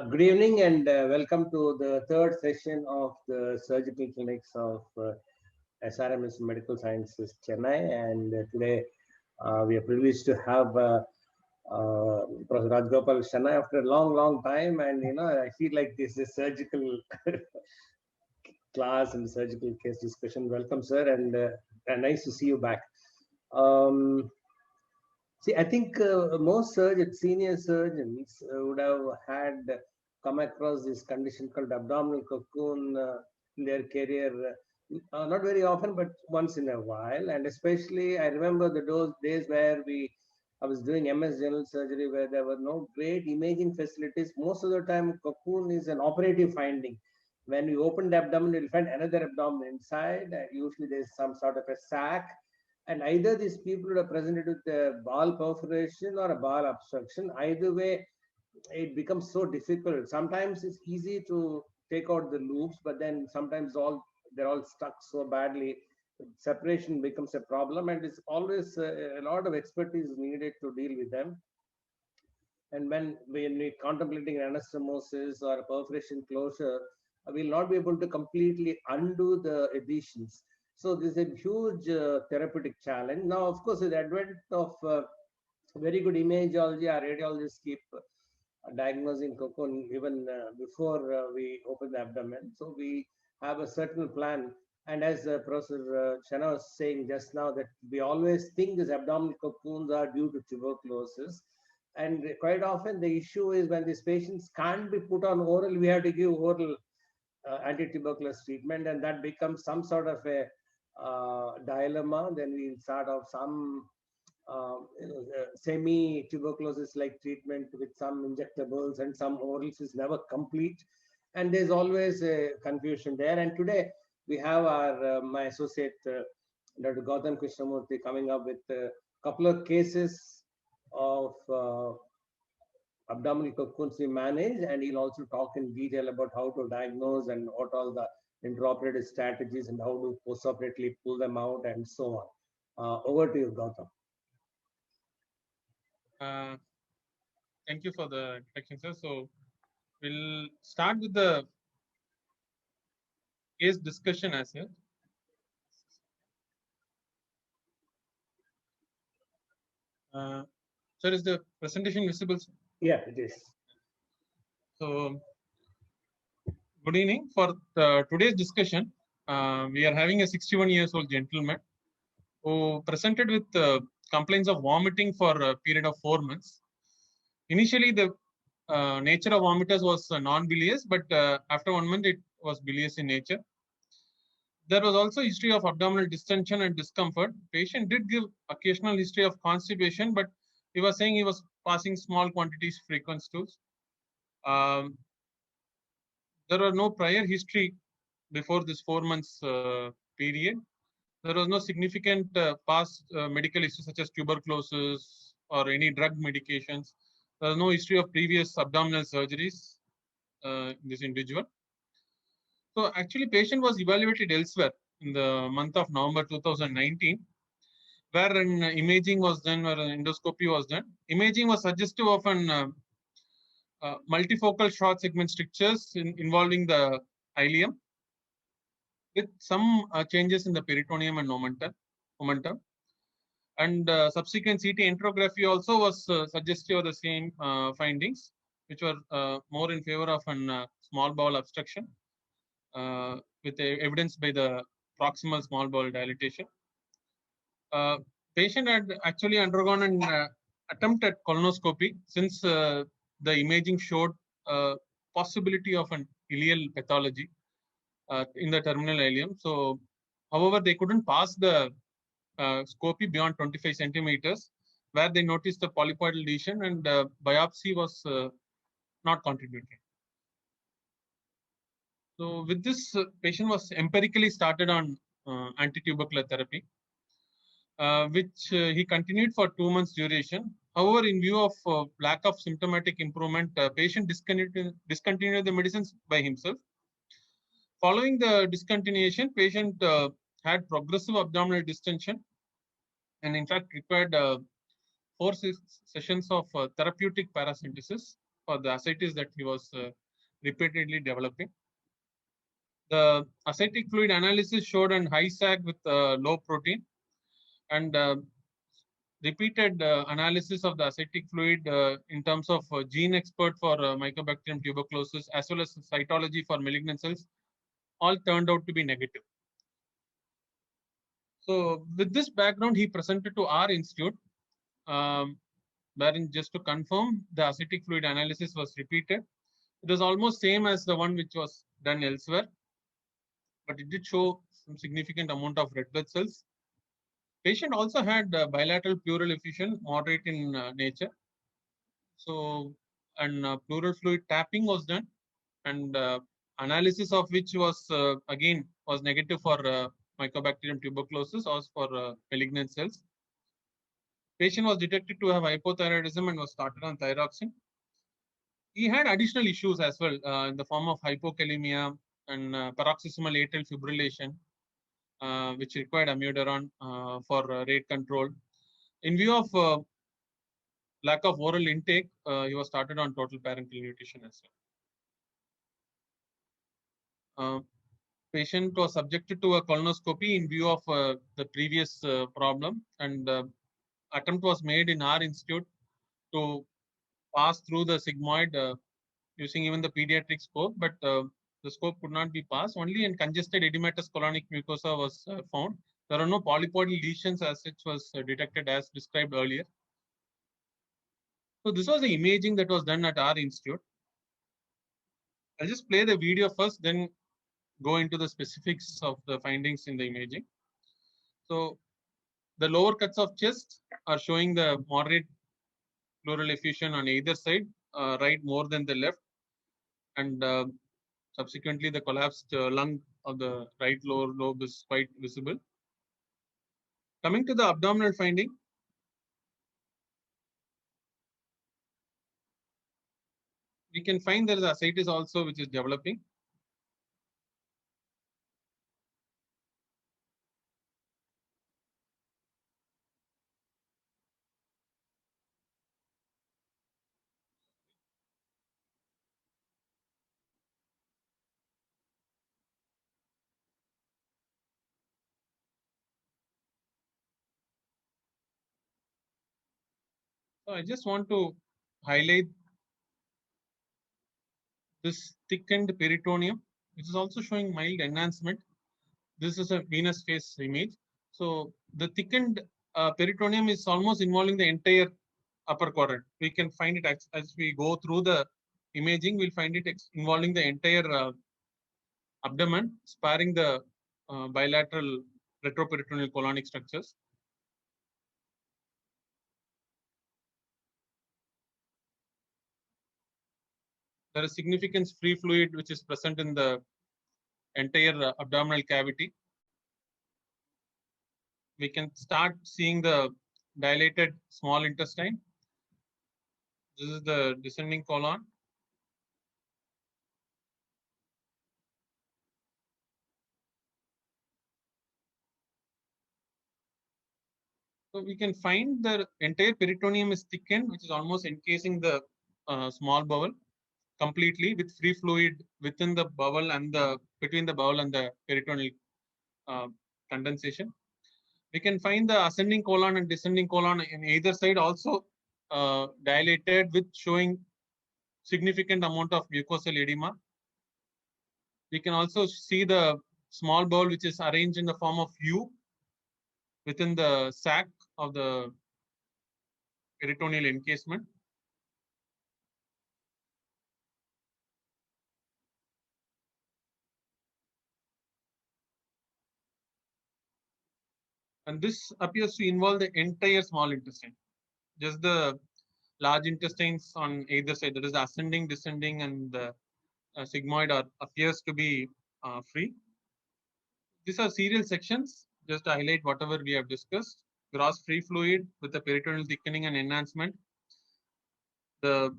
Good evening and welcome to the third session of the surgical clinics of SRMS Medical Sciences Chennai. And today we are privileged to have Professor Rajgopal Chennai after a long time. And I feel like this is surgical class and surgical case discussion. Welcome, sir, and nice to see you back. Um, See, I think most senior surgeons would have had come across this condition called abdominal cocoon in their career, not very often, but once in a while. And especially, I remember those days where I was doing MS general surgery, where there were no great imaging facilities. Most of the time, cocoon is an operative finding. When you open the abdomen, you'll find another abdomen inside. Usually, there's some sort of a sac, and either these people are presented with a ball perforation or a ball obstruction. Either way, it becomes so difficult. Sometimes it's easy to take out the loops, but then sometimes they're all stuck so badly. Separation becomes a problem, and it's always a lot of expertise needed to deal with them. And when we're contemplating anastomosis or a perforation closure, we'll not be able to completely undo the adhesions. So this is a huge therapeutic challenge. Now, of course, with the advent of very good imagology, our radiologists keep diagnosing cocoon even before we open the abdomen. So we have a certain plan. And as Professor Chennai was saying just now, that we always think these abdominal cocoons are due to tuberculosis. And quite often the issue is when these patients can't be put on oral, we have to give oral anti-tuberculosis treatment, and that becomes some sort of a dilemma. Then we start off some semi-tuberculosis like treatment with some injectables, and some orals is never complete. And there's always a confusion there. And today we have my associate, Dr. Gautam Krishnamurthy, coming up with a couple of cases of abdominal cocoons we manage, and he'll also talk in detail about how to diagnose and what all the intraoperative strategies and how to postoperatively pull them out and so on. Over to you, Gautam. Thank you for the introduction, sir. So we'll start with the case discussion as well. Sir, is the presentation visible? Yeah, it is. So, good evening. For today's discussion, we are having a 61 years old gentleman who presented with complaints of vomiting for a period of 4 months. Initially, the nature of vomitus was non-bilious, but after 1 month, it was bilious in nature. There was also history of abdominal distension and discomfort. Patient did give occasional history of constipation, but he was saying he was passing small quantities frequent stools. There were no prior history before this 4 months period. There was no significant past medical history such as tuberculosis or any drug medications. There was no history of previous abdominal surgeries in this individual. So actually, patient was evaluated elsewhere in the month of November 2019, where an imaging was done, where an endoscopy was done. Imaging was suggestive of an multifocal short segment strictures involving the ileum, with some changes in the peritoneum and momentum. And subsequent CT enterography also was suggestive of the same findings, which were more in favor of a small bowel obstruction, with evidence by the proximal small bowel dilatation. Patient had actually undergone an attempt at colonoscopy, since the imaging showed possibility of an ileal pathology in the terminal ileum. So, however, they couldn't pass the scopy beyond 25 centimeters, where they noticed the polypoidal lesion, and biopsy was not contributed. So, with this, patient was empirically started on anti-tubercular therapy, which he continued for 2 months duration. However, in view of lack of symptomatic improvement, patient discontinued the medicines by himself. Following the discontinuation, patient had progressive abdominal distension, and in fact required 4 sessions of therapeutic paracentesis. for the ascites that he was repeatedly developing. The ascitic fluid analysis showed an high sag with low protein, and repeated analysis of the ascitic fluid in terms of gene expert for Mycobacterium tuberculosis as well as cytology for malignant cells all turned out to be negative. So with this background, he presented to our institute, wherein just to confirm the ascitic fluid analysis was repeated. It was almost same as the one which was done elsewhere, but it did show some significant amount of red blood cells. Patient also had bilateral pleural effusion, moderate in nature. So, and pleural fluid tapping was done, and analysis of which was again was negative for Mycobacterium tuberculosis or for malignant cells. Patient was detected to have hypothyroidism and was started on thyroxine. He had additional issues as well in the form of hypokalemia and paroxysmal atrial fibrillation, which required amiodarone for rate control. In view of lack of oral intake, he was started on total parenteral nutrition as well. Patient was subjected to a colonoscopy in view of the previous problem, and attempt was made in our institute to pass through the sigmoid using even the pediatric scope, but the scope could not be passed. Only in congested edematous colonic mucosa was found. There are no polypoidal lesions as such was detected as described earlier. So this was the imaging that was done at our institute. I'll just play the video first, then go into the specifics of the findings in the imaging. So the lower cuts of chest are showing the moderate pleural effusion on either side, right more than the left, and subsequently the collapsed lung of the right lower lobe is quite visible. Coming to the abdominal finding, we can find there is ascites also which is developing. So I just want to highlight this thickened peritoneum, which is also showing mild enhancement. This is a venous face image. So the thickened peritoneum is almost involving the entire upper quadrant. We can find it as we go through the imaging, we'll find it involving the entire abdomen, sparing the bilateral retroperitoneal colonic structures. There is significant free fluid which is present in the entire abdominal cavity. We can start seeing the dilated small intestine. This is the descending colon. So we can find the entire peritoneum is thickened, which is almost encasing the small bowel completely with free fluid within the bowel and the between the bowel and the peritoneal condensation. We can find the ascending colon and descending colon in either side also dilated with showing significant amount of mucosal edema. We can also see the small bowel which is arranged in the form of U within the sac of the peritoneal encasement. And this appears to involve the entire small intestine. Just the large intestines on either side, that is the ascending, descending, and the sigmoid appears to be free. These are serial sections, just to highlight whatever we have discussed. Gross free fluid with the peritoneal thickening and enhancement. The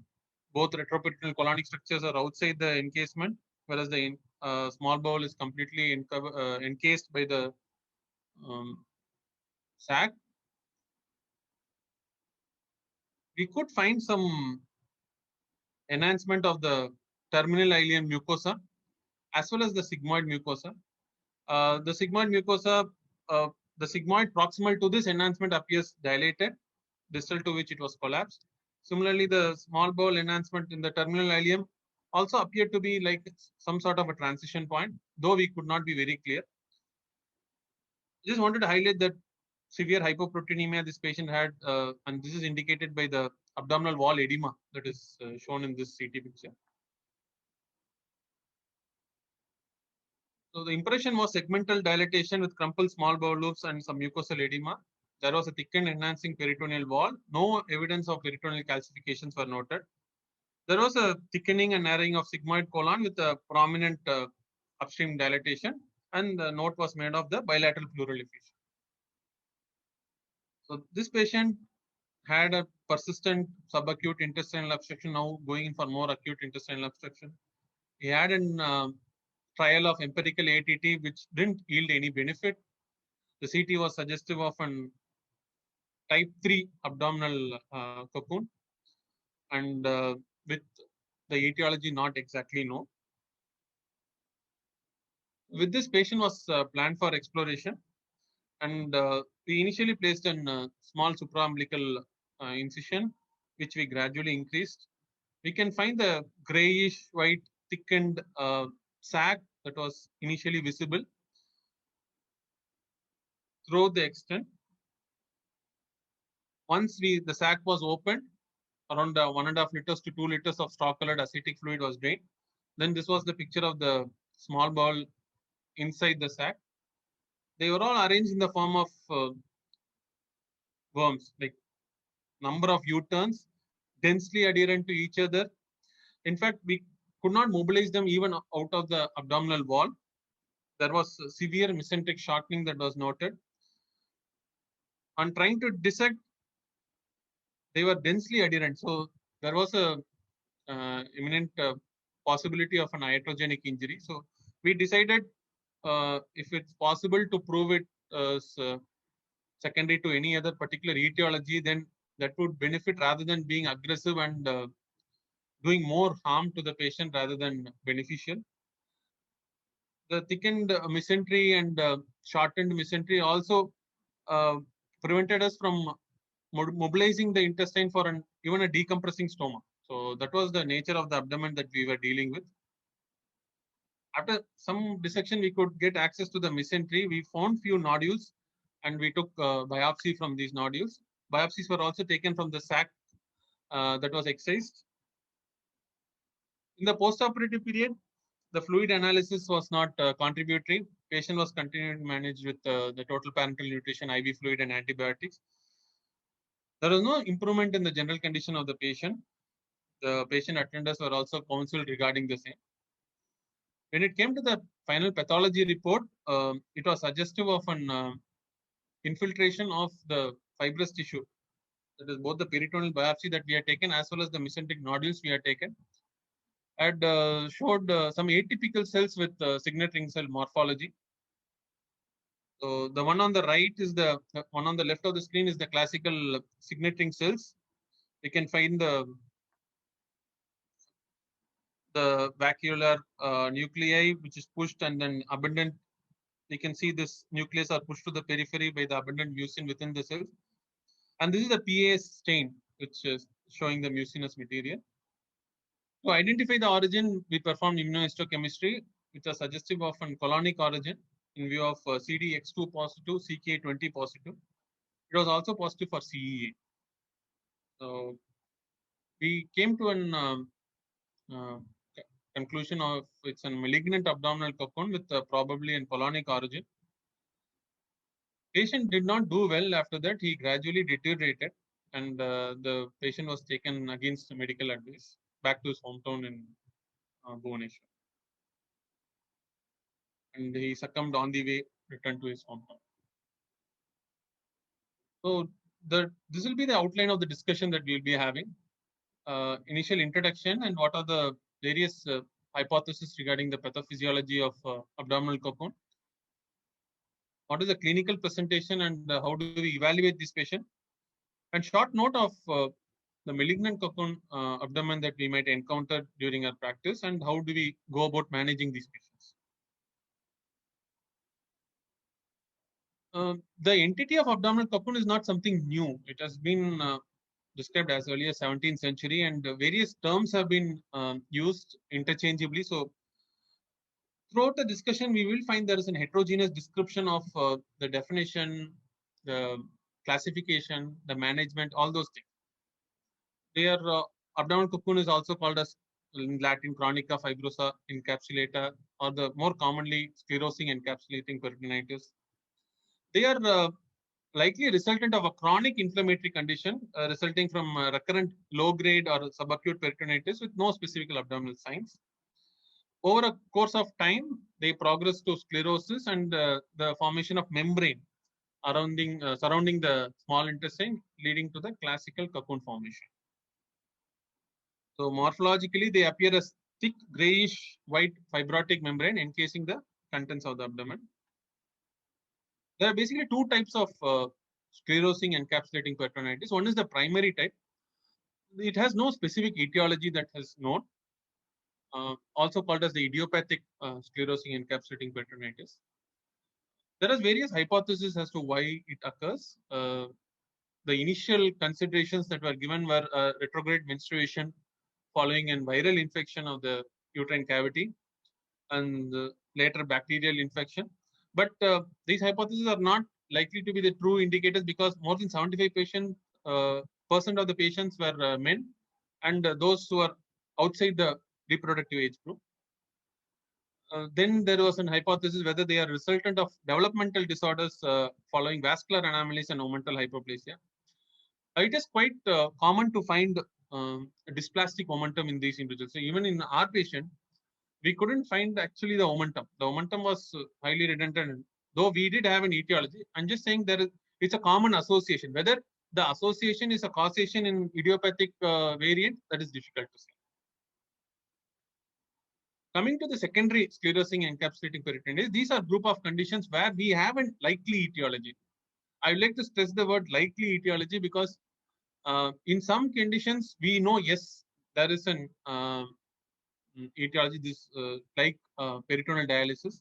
both retroperitoneal colonic structures are outside the encasement, whereas the small bowel is completely encased by the sac. We could find some enhancement of the terminal ileum mucosa as well as the sigmoid mucosa. The sigmoid mucosa, the sigmoid proximal to this enhancement appears dilated, distal to which it was collapsed. Similarly, the small bowel enhancement in the terminal ileum also appeared to be like some sort of a transition point, though we could not be very clear. Just wanted to highlight that severe hypoproteinemia this patient had, and this is indicated by the abdominal wall edema that is shown in this CT picture. So the impression was segmental dilatation with crumpled small bowel loops and some mucosal edema. There was a thickened enhancing peritoneal wall. No evidence of peritoneal calcifications were noted. There was a thickening and narrowing of sigmoid colon with a prominent upstream dilatation, and the note was made of the bilateral pleural effusion. So this patient had a persistent subacute intestinal obstruction, now going in for more acute intestinal obstruction. He had an trial of empirical ATT, which didn't yield any benefit. The CT was suggestive of an type 3 abdominal cocoon, and with the etiology not exactly known. With this, patient was planned for exploration, and we initially placed a small supraumbilical incision, which we gradually increased. We can find the grayish white thickened sac that was initially visible throughout the extent. Once the sac was opened, around 1.5 liters to 2 liters of straw colored ascitic fluid was drained. Then this was the picture of the small bowel inside the sac. They were all arranged in the form of worms, like number of U-turns, densely adherent to each other. In fact, we could not mobilize them even out of the abdominal wall. There was severe mesenteric shortening that was noted. On trying to dissect, they were densely adherent. So there was a imminent possibility of an iatrogenic injury. So we decided if it's possible to prove it as secondary to any other particular etiology, then that would benefit rather than being aggressive and doing more harm to the patient rather than beneficial. The thickened mesentery and shortened mesentery also prevented us from mobilizing the intestine for even a decompressing stoma. So that was the nature of the abdomen that we were dealing with. After some dissection, we could get access to the mesentery. We found few nodules, and we took biopsy from these nodules. Biopsies were also taken from the sac that was excised. In the postoperative period, the fluid analysis was not contributory. Patient was continued managed with the total parenteral nutrition, IV fluid, and antibiotics. There was no improvement in the general condition of the patient. The patient attenders were also counseled regarding the same. When it came to the final pathology report, it was suggestive of an infiltration of the fibrous tissue. That is both the peritoneal biopsy that we had taken as well as the mesenteric nodules we had taken had showed some atypical cells with signet ring cell morphology. So the one on the right is the one on the left of the screen is the classical signet ring cells. We can find the vacuolar nuclei, which is pushed and then abundant. We can see this nucleus are pushed to the periphery by the abundant mucin within the cells. And this is the PAS stain, which is showing the mucinous material. To identify the origin, we performed immunohistochemistry, which are suggestive of a colonic origin in view of CDX2 positive, CK20 positive. It was also positive for CEA. So we came to an conclusion of it's a malignant abdominal cocoon with probably a colonic origin. Patient did not do well after that. He gradually deteriorated, and the patient was taken against medical advice back to his hometown in Bhubaneswar. And he succumbed on the way, returned to his hometown. So this will be the outline of the discussion that we will be having. Initial introduction and what are the various hypotheses regarding the pathophysiology of abdominal cocoon. What is the clinical presentation and how do we evaluate this patient? And short note of the malignant cocoon abdomen that we might encounter during our practice, and how do we go about managing these patients. The entity of abdominal cocoon is not something new. It has been described as early as 17th century, and various terms have been used interchangeably. So throughout the discussion, we will find there is a heterogeneous description of the definition, the classification, the management, all those things. Their abdominal cocoon is also called as in Latin chronica fibrosa encapsulata, or the more commonly sclerosing encapsulating peritonitis. They are likely resultant of a chronic inflammatory condition resulting from recurrent low-grade or subacute peritonitis with no specific abdominal signs. Over a course of time, they progress to sclerosis and the formation of membrane surrounding the small intestine, leading to the classical cocoon formation. So morphologically, they appear as thick grayish white fibrotic membrane encasing the contents of the abdomen. There are basically two types of sclerosing encapsulating peritonitis. One is the primary type. It has no specific etiology that is known, also called as the idiopathic sclerosing encapsulating peritonitis. There are various hypotheses as to why it occurs. The initial considerations that were given were retrograde menstruation following a viral infection of the uterine cavity and later bacterial infection. But these hypotheses are not likely to be the true indicators because more than 75% of the patients were men, and those who are outside the reproductive age group. Then there was an hypothesis whether they are resultant of developmental disorders following vascular anomalies and omental hypoplasia. It is quite common to find dysplastic omentum in these individuals. So even in our patient, we couldn't find actually the omentum. The omentum was highly redundant. Though we did have an etiology, I'm just saying it's a common association. Whether the association is a causation in idiopathic variant, that is difficult to say. Coming to the secondary sclerosing encapsulating peritonitis, these are group of conditions where we have a likely etiology. I would like to stress the word likely etiology because in some conditions we know, yes, there is an etiology, this like peritoneal dialysis,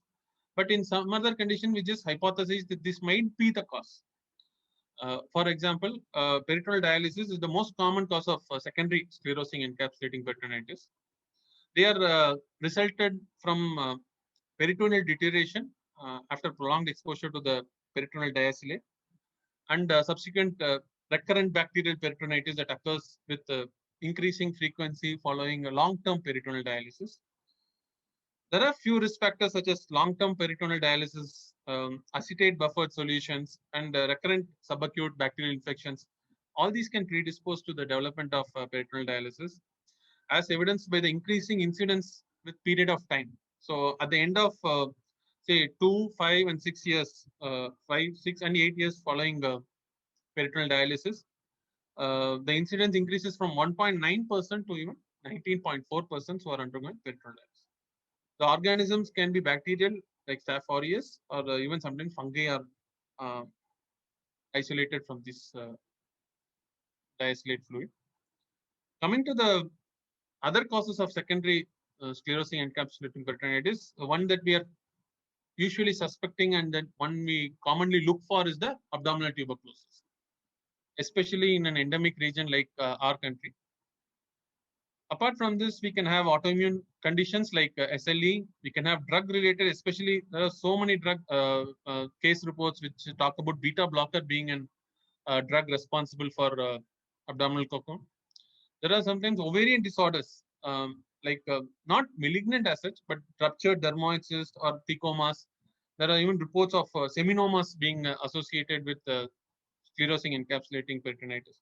but in some other condition we just hypothesize that this might be the cause. For example, peritoneal dialysis is the most common cause of secondary sclerosing encapsulating peritonitis. They are resulted from peritoneal deterioration after prolonged exposure to the peritoneal diacylate and subsequent recurrent bacterial peritonitis that occurs with increasing frequency following a long-term peritoneal dialysis. There are few risk factors such as long-term peritoneal dialysis, acetate buffered solutions, and recurrent subacute bacterial infections. All these can predispose to the development of peritoneal dialysis, as evidenced by the increasing incidence with period of time. So at the end of say 2, 5, and 6 years, 5, 6, and 8 years following peritoneal dialysis, the incidence increases from 1.9% to even 19.4% who are undergoing peritoneal dialysis. The organisms can be bacterial, like Staph aureus, or even sometimes fungi are isolated from this diacylate fluid. Coming to the other causes of secondary sclerosing encapsulating peritonitis, one that we are usually suspecting and that one we commonly look for is the abdominal tuberculosis, especially in an endemic region like our country. Apart from this, we can have autoimmune conditions like SLE. We can have drug-related, especially there are so many drug case reports which talk about beta blocker being a drug responsible for abdominal cocoon. There are sometimes ovarian disorders, like not malignant as such, but ruptured dermoid cyst or thecomas. There are even reports of seminomas being associated with sclerosing encapsulating peritonitis.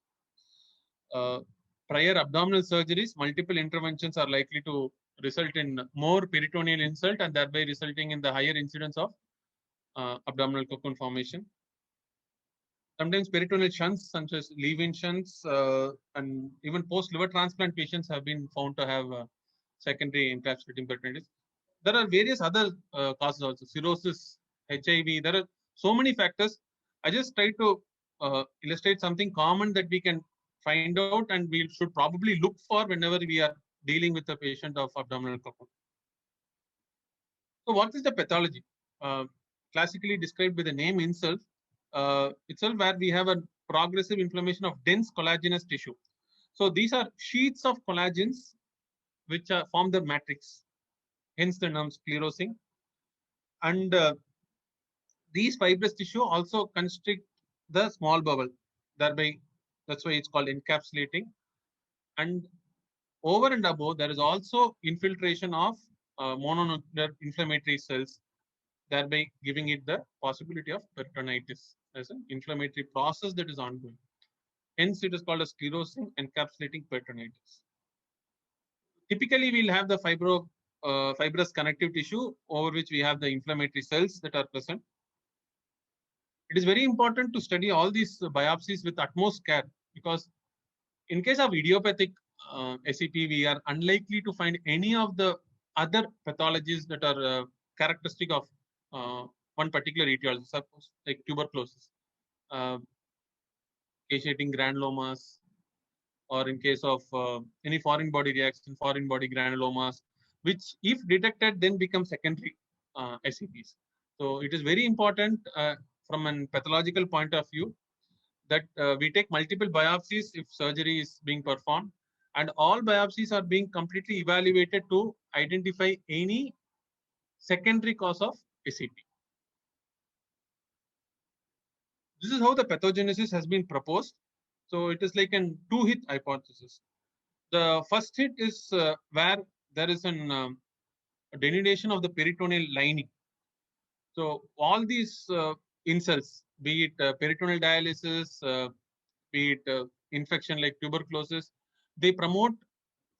Prior abdominal surgeries, multiple interventions are likely to result in more peritoneal insult and thereby resulting in the higher incidence of abdominal cocoon formation. Sometimes peritoneal shunts, such as leave-in shunts, and even post-liver transplant patients have been found to have secondary encapsulating peritonitis. There are various other causes also, cirrhosis, HIV. There are so many factors. I just try to illustrate something common that we can find out and we should probably look for whenever we are dealing with a patient of abdominal cocoon. So what is the pathology? Classically described by the name itself, where we have a progressive inflammation of dense collagenous tissue. So these are sheets of collagens which form the matrix, hence the term sclerosing. And these fibrous tissue also constrict the small bowel, thereby that's why it's called encapsulating. And over and above, there is also infiltration of mononuclear inflammatory cells, thereby giving it the possibility of peritonitis as an inflammatory process that is ongoing. Hence, it is called a sclerosing encapsulating peritonitis. Typically, we'll have the fibrous connective tissue over which we have the inflammatory cells that are present. It is very important to study all these biopsies with utmost care, because in case of idiopathic SEP, we are unlikely to find any of the other pathologies that are characteristic of one particular etiology, suppose like tuberculosis, caseating granulomas, or in case of any foreign body reaction, foreign body granulomas, which if detected then become secondary SEPs. So it is very important from a pathological point of view that we take multiple biopsies if surgery is being performed, and all biopsies are being completely evaluated to identify any secondary cause of SEP. This is how the pathogenesis has been proposed. So it is like a two-hit hypothesis. The first hit is where there is a denudation of the peritoneal lining. So all these insults, be it peritoneal dialysis, be it infection like tuberculosis, they promote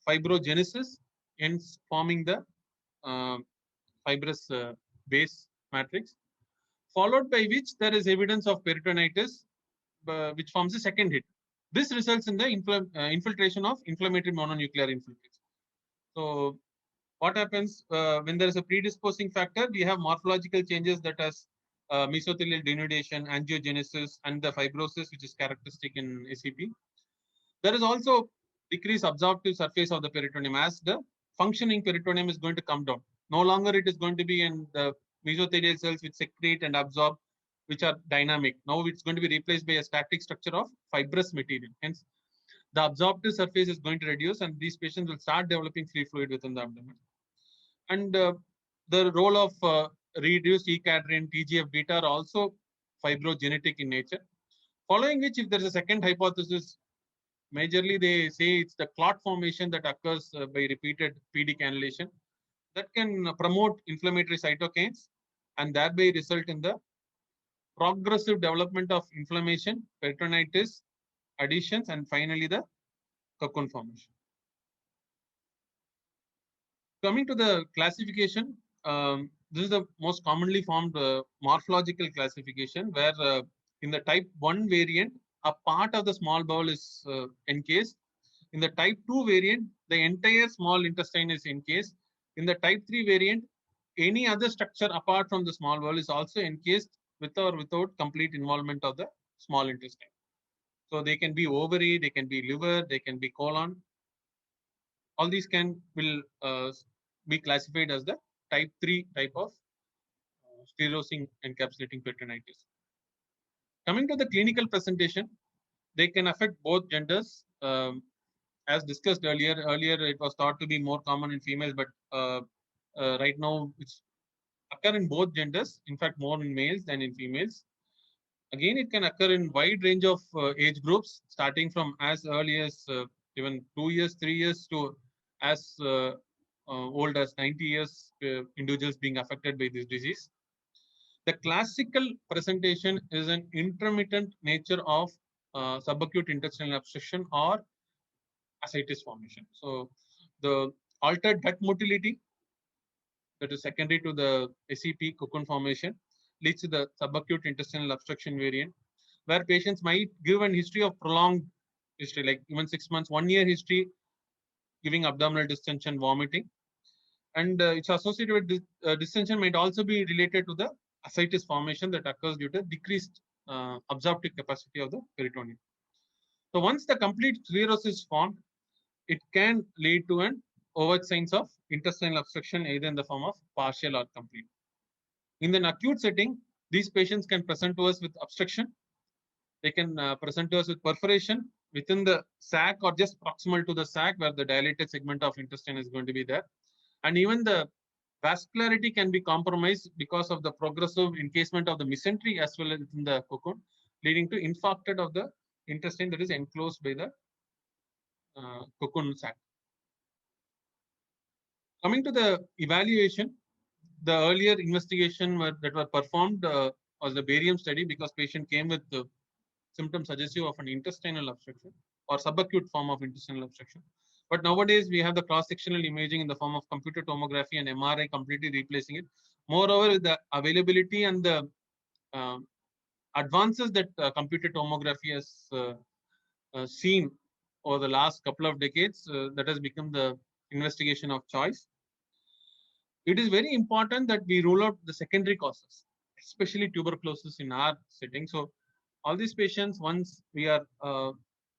fibrogenesis, hence forming the fibrous base matrix, followed by which there is evidence of peritonitis, which forms the second hit. This results in the infiltration of inflammatory mononuclear infiltrates. So what happens when there is a predisposing factor? We have morphological changes that has mesothelial denudation, angiogenesis, and the fibrosis, which is characteristic in SEP. There is also decreased absorptive surface of the peritoneum, as the functioning peritoneum is going to come down. No longer it is going to be in the mesothelial cells which secrete and absorb, which are dynamic. Now it's going to be replaced by a static structure of fibrous material. Hence, the absorptive surface is going to reduce, and these patients will start developing free fluid within the abdomen. And the role of reduced E-cadherin, TGF-beta are also fibrogenetic in nature. Following which, if there is a second hypothesis, majorly they say it's the clot formation that occurs by repeated PD cannulation that can promote inflammatory cytokines and thereby result in the progressive development of inflammation, peritonitis, adhesions, and finally the cocoon formation. Coming to the classification, this is the most commonly formed morphological classification, where in the type 1 variant, a part of the small bowel is encased. In the type 2 variant, the entire small intestine is encased. In the type 3 variant, any other structure apart from the small bowel is also encased with or without complete involvement of the small intestine. So they can be ovary, they can be liver, they can be colon. All these will be classified as the type 3 type of sclerosing encapsulating peritonitis. Coming to the clinical presentation, they can affect both genders. As discussed earlier, it was thought to be more common in females, but right now it's occur in both genders. In fact, more in males than in females. Again, it can occur in wide range of age groups, starting from as early as even 2 years, 3 years to as old as 90 years, individuals being affected by this disease. The classical presentation is an intermittent nature of subacute intestinal obstruction or ascites formation. So the altered gut motility that is secondary to the SEP cocoon formation leads to the subacute intestinal obstruction variant, where patients might give an history of prolonged history, like even 6 months, 1 year history, giving abdominal distension, vomiting. And it's associated with this, distension might also be related to the ascites formation that occurs due to decreased absorptive capacity of the peritoneum. So once the complete sclerosis is formed, it can lead to an overt signs of intestinal obstruction, either in the form of partial or complete. In an acute setting, these patients can present to us with obstruction. They can present to us with perforation within the sac or just proximal to the sac, where the dilated segment of intestine is going to be there. And even the vascularity can be compromised because of the progressive encasement of the mesentery as well as within the cocoon, leading to infarction of the intestine that is enclosed by the cocoon sac. Coming to the evaluation, the earlier investigation that were performed was the barium study, because patient came with the symptoms suggestive of an intestinal obstruction or subacute form of intestinal obstruction. But nowadays we have the cross-sectional imaging in the form of computer tomography and MRI completely replacing it. Moreover, with the availability and the advances that computer tomography has seen over the last couple of decades, that has become the investigation of choice. It is very important that we rule out the secondary causes, especially tuberculosis in our setting. So all these patients, once we are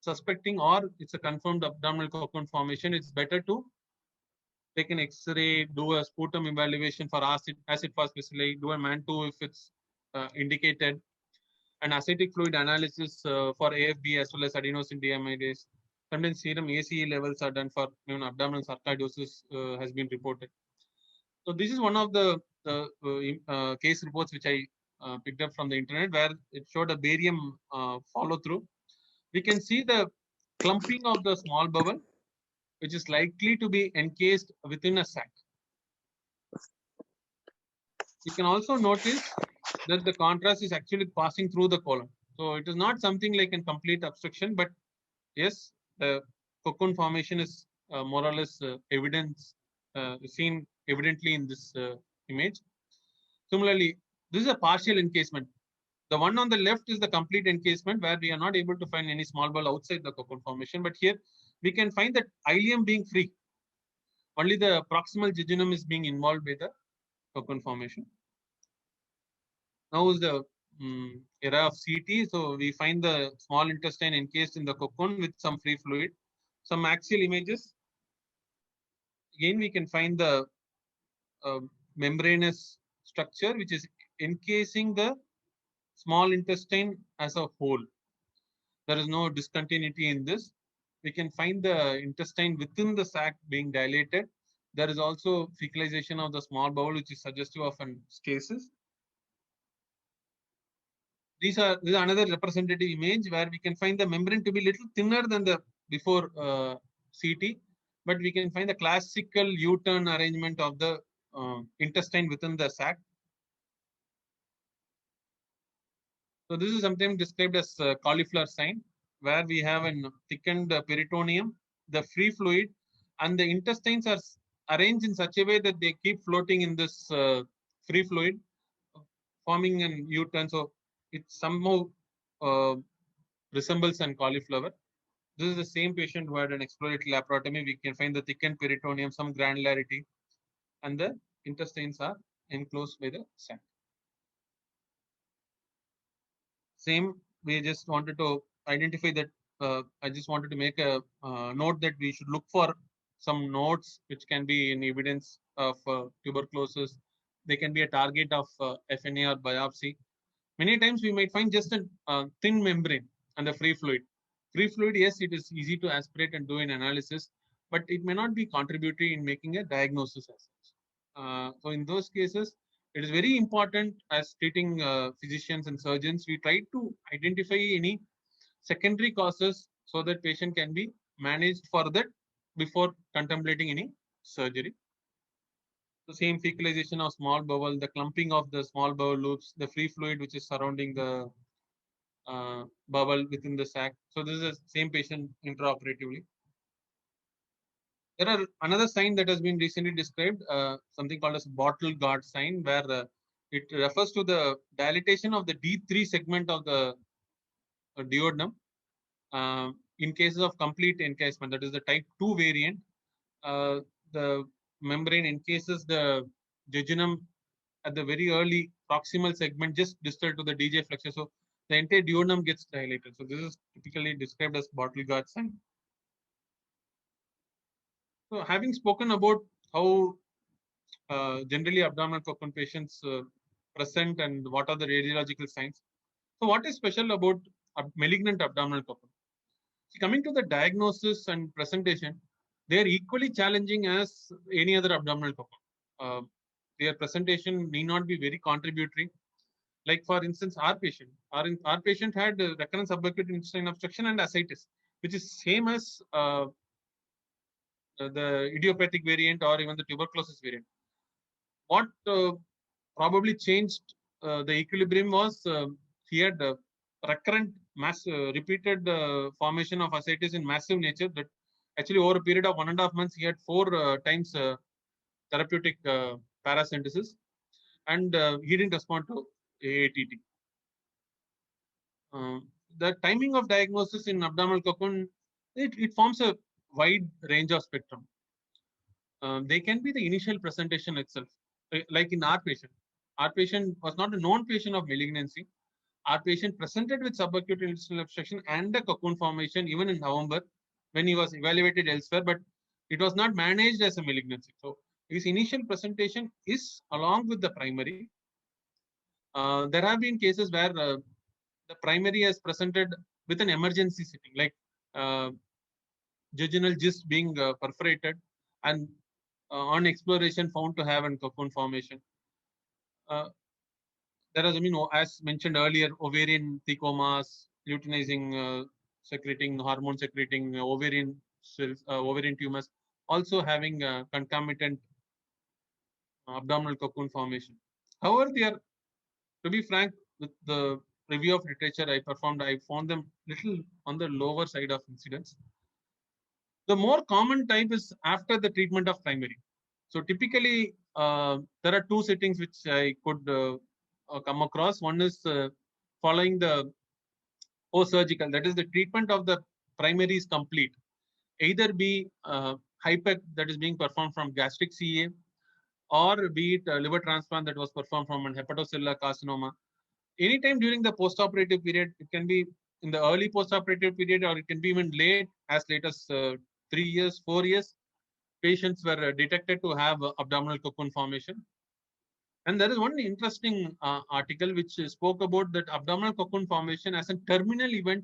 suspecting or it's a confirmed abdominal cocoon formation, it's better to take an X-ray, do a sputum evaluation for acid fast bacilli, do a MAN2 if it's indicated, an acetic fluid analysis for AFB as well as adenosine deamidase. Sometimes serum ACE levels are done for abdominal sarcoidosis has been reported. So this is one of the case reports which I picked up from the internet, where it showed a barium follow through. We can see the clumping of the small bowel, which is likely to be encased within a sac. You can also notice that the contrast is actually passing through the colon. So it is not something like a complete obstruction, but yes, the cocoon formation is more or less seen evidently in this image. Similarly, this is a partial encasement. The one on the left is the complete encasement, where we are not able to find any small bowel outside the cocoon formation. But here we can find that ileum being free. Only the proximal jejunum is being involved with the cocoon formation. Now is the era of CT. So we find the small intestine encased in the cocoon with some free fluid. Some axial images. Again, we can find the membranous structure which is encasing the small intestine as a whole. There is no discontinuity in this. We can find the intestine within the sac being dilated. There is also fecalization of the small bowel, which is suggestive of an stasis. This is another representative image where we can find the membrane to be little thinner than the before CT, but we can find the classical U-turn arrangement of the intestine within the sac. So this is sometimes described as cauliflower sign, where we have a thickened peritoneum, the free fluid, and the intestines are arranged in such a way that they keep floating in this free fluid, forming an U-turn. So it somehow resembles an cauliflower. This is the same patient who had an exploratory laparotomy. We can find the thickened peritoneum, some granularity, and the intestines are enclosed by the sac. Same, we just wanted to identify that. I just wanted to make a note that we should look for some nodes which can be in evidence of tuberculosis. They can be a target of FNA or biopsy. Many times we might find just a thin membrane and the free fluid. Free fluid, yes, it is easy to aspirate and do an analysis, but it may not be contributory in making a diagnosis as such. So in those cases, it is very important as treating physicians and surgeons, we try to identify any secondary causes so that patient can be managed for that before contemplating any surgery. The same fecalization of small bowel, the clumping of the small bowel loops, the free fluid which is surrounding the bowel within the sac. So this is the same patient intraoperatively. There are another sign that has been recently described, something called as bottle guard sign, where it refers to the dilatation of the D3 segment of the duodenum. In cases of complete encasement, that is the type 2 variant, the membrane encases the jejunum at the very early proximal segment, just distal to the DJ flexure. So the entire duodenum gets dilated. So this is typically described as bottle guard sign. So having spoken about how generally abdominal cocoon patients present and what are the radiological signs. So what is special about malignant abdominal cocoon? So coming to the diagnosis and presentation, they are equally challenging as any other abdominal cocoon. Their presentation need not be very contributory. Like for instance, our patient had recurrent subacute intestine obstruction and ascites, which is same as the idiopathic variant or even the tuberculosis variant. What probably changed the equilibrium was he had recurrent repeated formation of ascites in massive nature that actually over a period of 1.5 months he had 4 times therapeutic paracentesis, and he didn't respond to AATT. The timing of diagnosis in abdominal cocoon, it forms a wide range of spectrum. They can be the initial presentation itself, like in our patient. Our patient was not a known patient of malignancy. Our patient presented with subacute intestinal obstruction and a cocoon formation even in November when he was evaluated elsewhere, but it was not managed as a malignancy. So his initial presentation is along with the primary. There have been cases where the primary has presented with an emergency setting, like jejunal gist being perforated and on exploration found to have a cocoon formation. There has been, as mentioned earlier, ovarian thecomas, luteinizing secreting, hormone secreting ovarian cells, ovarian tumors, also having concomitant abdominal cocoon formation. However, they are, to be frank, with the review of literature I performed, I found them little on the lower side of incidence. The more common type is after the treatment of primary. So typically, there are 2 settings which I could come across. One is following the post-surgical, that is the treatment of the primary is complete. Either be HIPEC that is being performed from gastric CA, or be it liver transplant that was performed from an hepatocellular carcinoma. Anytime during the post-operative period, it can be in the early post-operative period, or it can be even late, as late as 3 years, 4 years, patients were detected to have abdominal cocoon formation. And there is one interesting article which spoke about that abdominal cocoon formation as a terminal event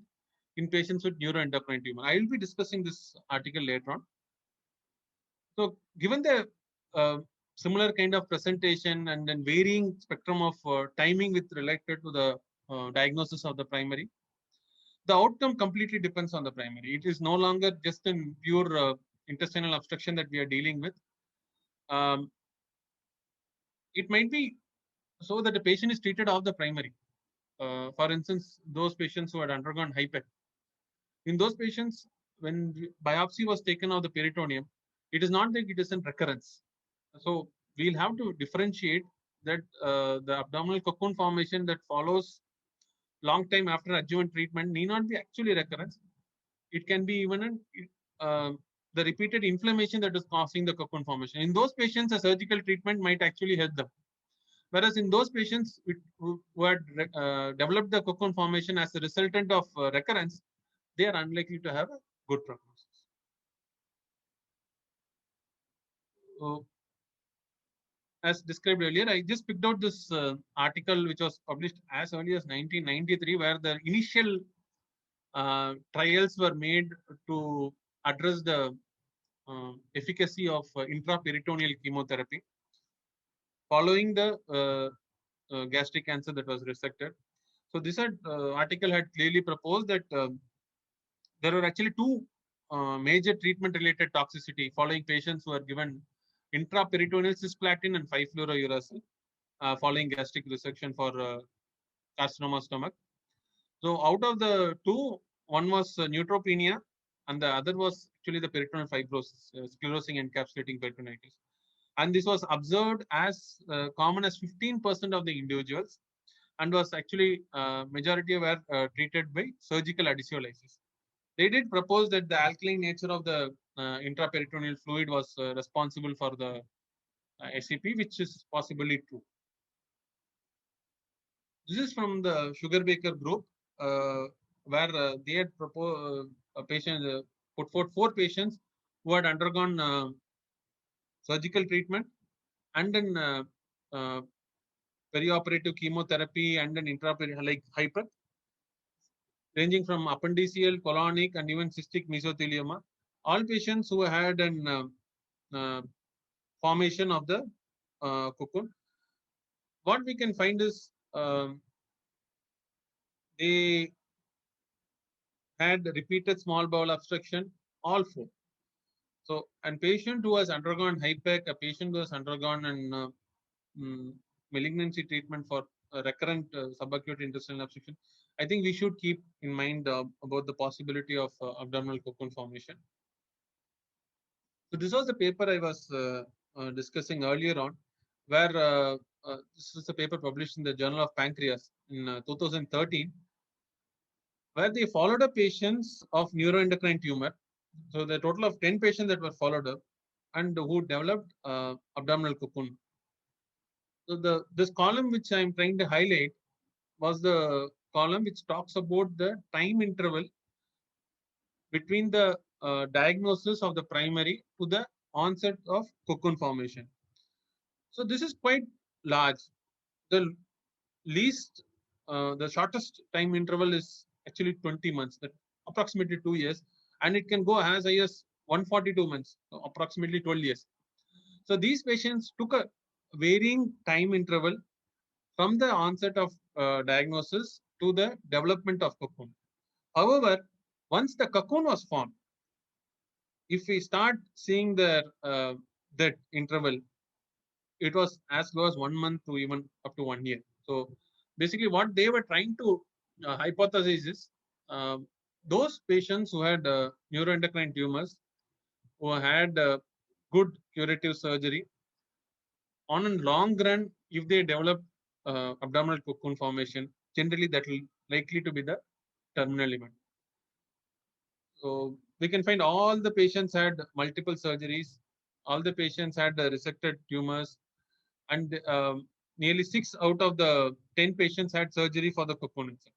in patients with neuroendocrine tumor. I will be discussing this article later on. So given the similar kind of presentation and then varying spectrum of timing with related to the diagnosis of the primary, the outcome completely depends on the primary. It is no longer just in pure intestinal obstruction that we are dealing with. It might be so that the patient is treated off the primary. For instance, those patients who had undergone HIPEC. In those patients, when biopsy was taken of the peritoneum, it is not that it is a recurrence. So we'll have to differentiate that the abdominal cocoon formation that follows long time after adjuvant treatment need not be actually recurrence. It can be even the repeated inflammation that is causing the cocoon formation. In those patients, a surgical treatment might actually help them. Whereas in those patients who had developed the cocoon formation as a resultant of recurrence, they are unlikely to have a good prognosis. So, as described earlier, I just picked out this article which was published as early as 1993, where the initial trials were made to address the efficacy of intraperitoneal chemotherapy following the gastric cancer that was resected. So this article had clearly proposed that there are actually 2 major treatment-related toxicity following patients who are given intraperitoneal cisplatin and 5-fluorouracil following gastric resection for carcinoma stomach. So out of the 2, one was neutropenia, and the other was actually the peritoneal fibrosis, sclerosing encapsulating peritonitis. And this was observed as common as 15% of the individuals, and was actually majority were treated by surgical adhesivolysis. They did propose that the alkaline nature of the intraperitoneal fluid was responsible for the SCP, which is possibly true. This is from the Sugar Baker group. where they had proposed a patient, put forth 4 patients who had undergone surgical treatment and then perioperative chemotherapy and an intraoperative like hyper, ranging from appendiceal, colonic, and even cystic mesothelioma. All patients who had an formation of the cocoon. What we can find is they had repeated small bowel obstruction, all 4. So, and patient who has undergone HIPEC, a patient who has undergone an malignancy treatment for recurrent subacute intestinal obstruction, I think we should keep in mind about the possibility of abdominal cocoon formation. So this was the paper I was discussing earlier on, where this is a paper published in the Journal of Pancreas in 2013, where they followed up patients of neuroendocrine tumor. So the total of 10 patients that were followed up and who developed abdominal cocoon. So this column which I am trying to highlight was the column which talks about the time interval between the diagnosis of the primary to the onset of cocoon formation. So this is quite large. The least, the shortest time interval is actually 20 months, that approximately 2 years, and it can go as high as 142 months, so approximately 12 years. So these patients took a varying time interval from the onset of diagnosis to the development of cocoon. However, once the cocoon was formed, if we start seeing that interval, it was as low as 1 month to even up to 1 year. So basically, what they were trying to hypothesize is those patients who had neuroendocrine tumors, who had good curative surgery, on a long run, if they develop abdominal cocoon formation, generally that will likely to be the terminal event. So we can find all the patients had multiple surgeries, all the patients had resected tumors, and nearly 6 out of the 10 patients had surgery for the cocoon itself.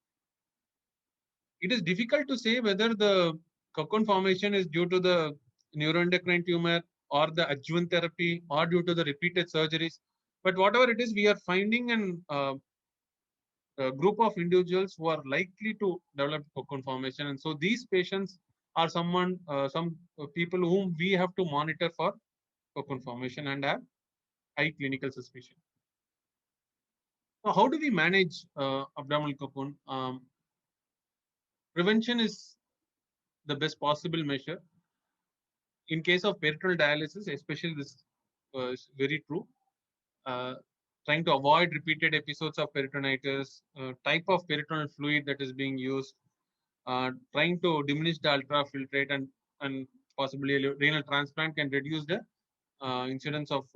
It is difficult to say whether the cocoon formation is due to the neuroendocrine tumor or the adjuvant therapy or due to the repeated surgeries. But whatever it is, we are finding a group of individuals who are likely to develop cocoon formation. And so these patients are some people whom we have to monitor for cocoon formation and have high clinical suspicion. Now, how do we manage abdominal cocoon? Prevention is the best possible measure. In case of peritoneal dialysis, especially this is very true. Trying to avoid repeated episodes of peritonitis, type of peritoneal fluid that is being used, trying to diminish the ultrafiltrate and possibly a renal transplant can reduce the incidence of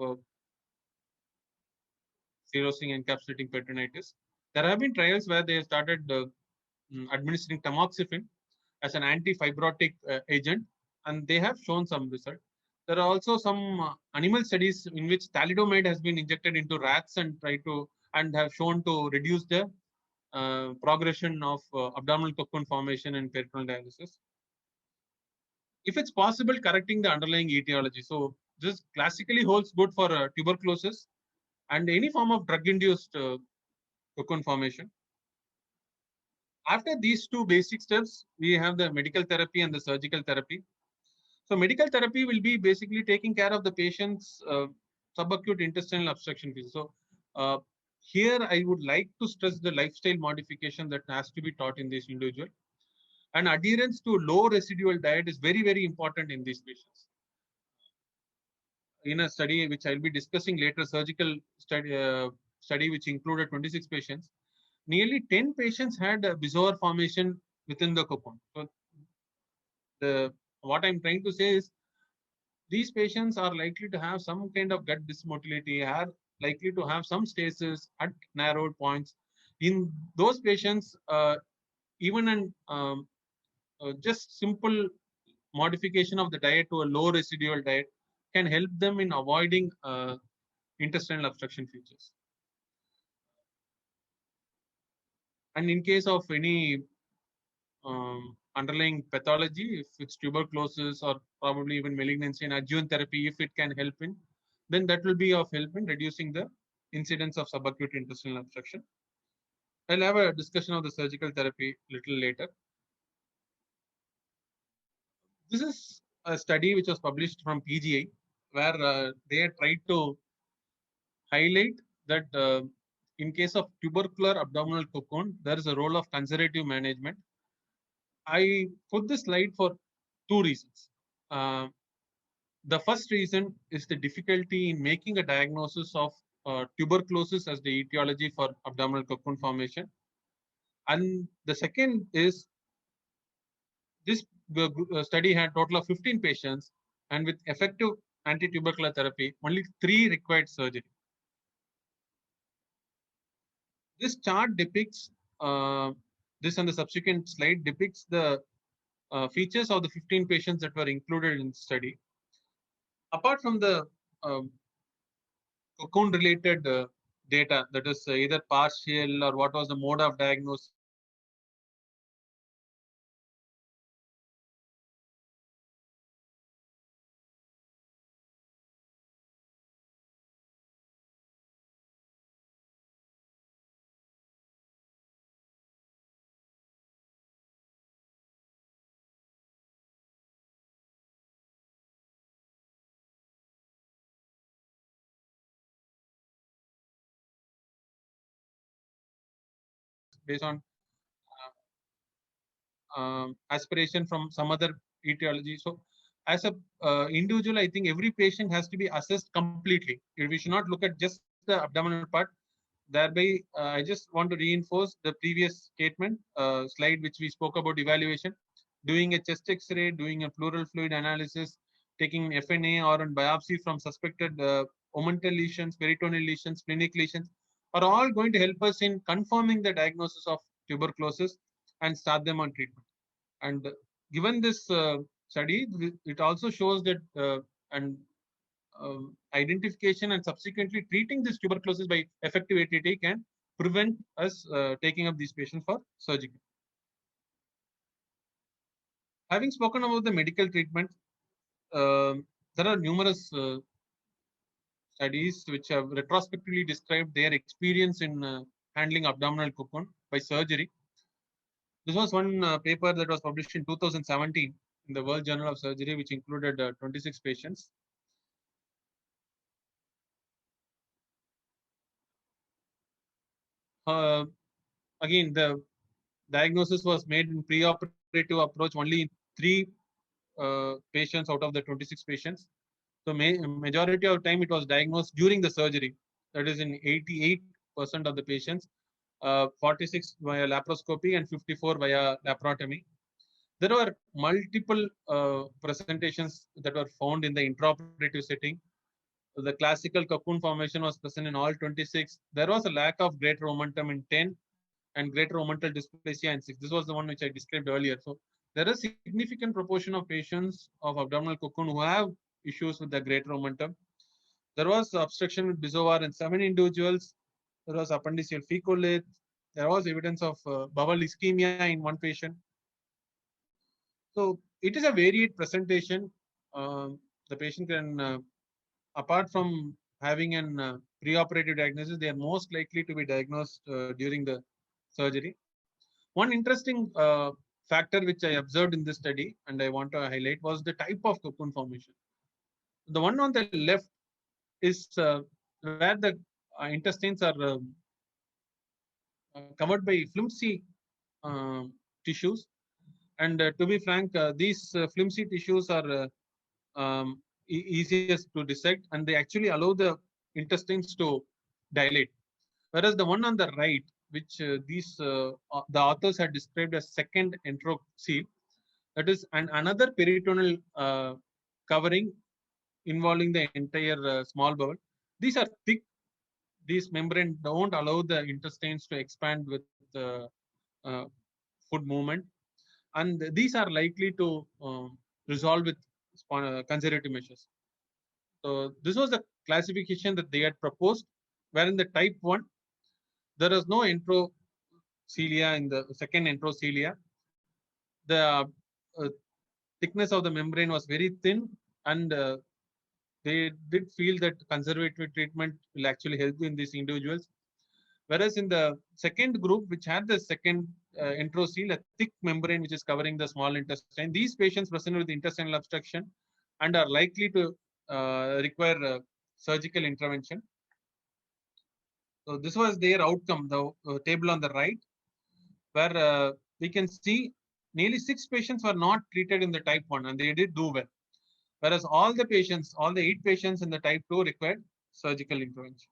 cirrhosis encapsulating peritonitis. There have been trials where they have started administering tamoxifen as an anti-fibrotic agent, and they have shown some result. There are also some animal studies in which thalidomide has been injected into rats and have shown to reduce the progression of abdominal cocoon formation and peritoneal dialysis. If it's possible, correcting the underlying etiology. So this classically holds good for tuberculosis and any form of drug-induced cocoon formation. After these 2 basic steps, we have the medical therapy and the surgical therapy. So medical therapy will be basically taking care of the patient's subacute intestinal obstruction. So here I would like to stress the lifestyle modification that has to be taught in this individual. And adherence to low residual diet is very, very important in these patients. In a study which I'll be discussing later, surgical study which included 26 patients, nearly 10 patients had a bezoar formation within the cocoon. So what I'm trying to say is these patients are likely to have some kind of gut dysmotility, are likely to have some stasis at narrowed points. In those patients, even an just simple modification of the diet to a low residual diet can help them in avoiding intestinal obstruction features. And in case of any underlying pathology, if it's tuberculosis or probably even malignancy and adjuvant therapy, if it can help in, then that will be of help in reducing the incidence of subacute intestinal obstruction. I'll have a discussion of the surgical therapy little later. This is a study which was published from PGI, where they tried to highlight that in case of tubercular abdominal cocoon, there is a role of conservative management. I put this slide for two reasons. The first reason is the difficulty in making a diagnosis of tuberculosis as the etiology for abdominal cocoon formation. And the second is this study had total of 15 patients, and with effective anti-tubercular therapy, only 3 required surgery. This chart depicts, this and the subsequent slide depicts the features of the 15 patients that were included in the study. Apart from the cocoon related data, that is either partial or what was the mode of diagnosis, based on aspiration from some other etiology. So as a individual, I think every patient has to be assessed completely. We should not look at just the abdominal part. Thereby, I just want to reinforce the previous statement slide, which we spoke about evaluation, doing a chest X-ray, doing a pleural fluid analysis, taking FNA or a biopsy from suspected omental lesions, peritoneal lesions, splenic lesions, are all going to help us in confirming the diagnosis of tuberculosis and start them on treatment. And given this study, it also shows that and identification and subsequently treating this tuberculosis by effective ATT can prevent us taking up these patients for surgery. Having spoken about the medical treatment, there are numerous studies which have retrospectively described their experience in handling abdominal cocoon by surgery. This was one paper that was published in 2017 in the World Journal of Surgery, which included 26 patients. Again, the diagnosis was made in preoperative approach only in 3 patients out of the 26 patients. So majority of time it was diagnosed during the surgery. That is in 88% of the patients, 46 via laparoscopy and 54 via laparotomy. There were multiple presentations that were found in the intraoperative setting. The classical cocoon formation was present in all 26. There was a lack of greater omentum in 10 and greater omental dysplasia in 6. This was the one which I described earlier. So there is a significant proportion of patients of abdominal cocoon who have issues with the greater omentum. There was obstruction with Bizovar in 7 individuals. There was appendiceal fecolith. There was evidence of bowel ischemia in 1 patient. So it is a varied presentation. The patient can, apart from having an preoperative diagnosis, they are most likely to be diagnosed during the surgery. One interesting factor which I observed in this study and I want to highlight was the type of cocoon formation. The one on the left is where the intestines are covered by flimsy tissues. And to be frank, these flimsy tissues are easiest to dissect, and they actually allow the intestines to dilate. Whereas the one on the right, which the authors had described as second enterocoel, that is another peritoneal covering involving the entire small bowel. These are thick. These membranes don't allow the intestines to expand with uh, food movement, and these are likely to resolve with conservative measures. So this was the classification that they had proposed, where in the type 1, there is no enterocoelia in the second enterocoelia. the thickness of the membrane was very thin, and they did feel that conservative treatment will actually help in these individuals. Whereas in the second group, which had the second enterocoel, a thick membrane which is covering the small intestine, these patients present with intestinal obstruction and are likely to require surgical intervention. So this was their outcome, the table on the right, where we can see nearly 6 patients were not treated in the type 1 and they did do well. Whereas all the patients, all the 8 patients in the type 2 required surgical intervention.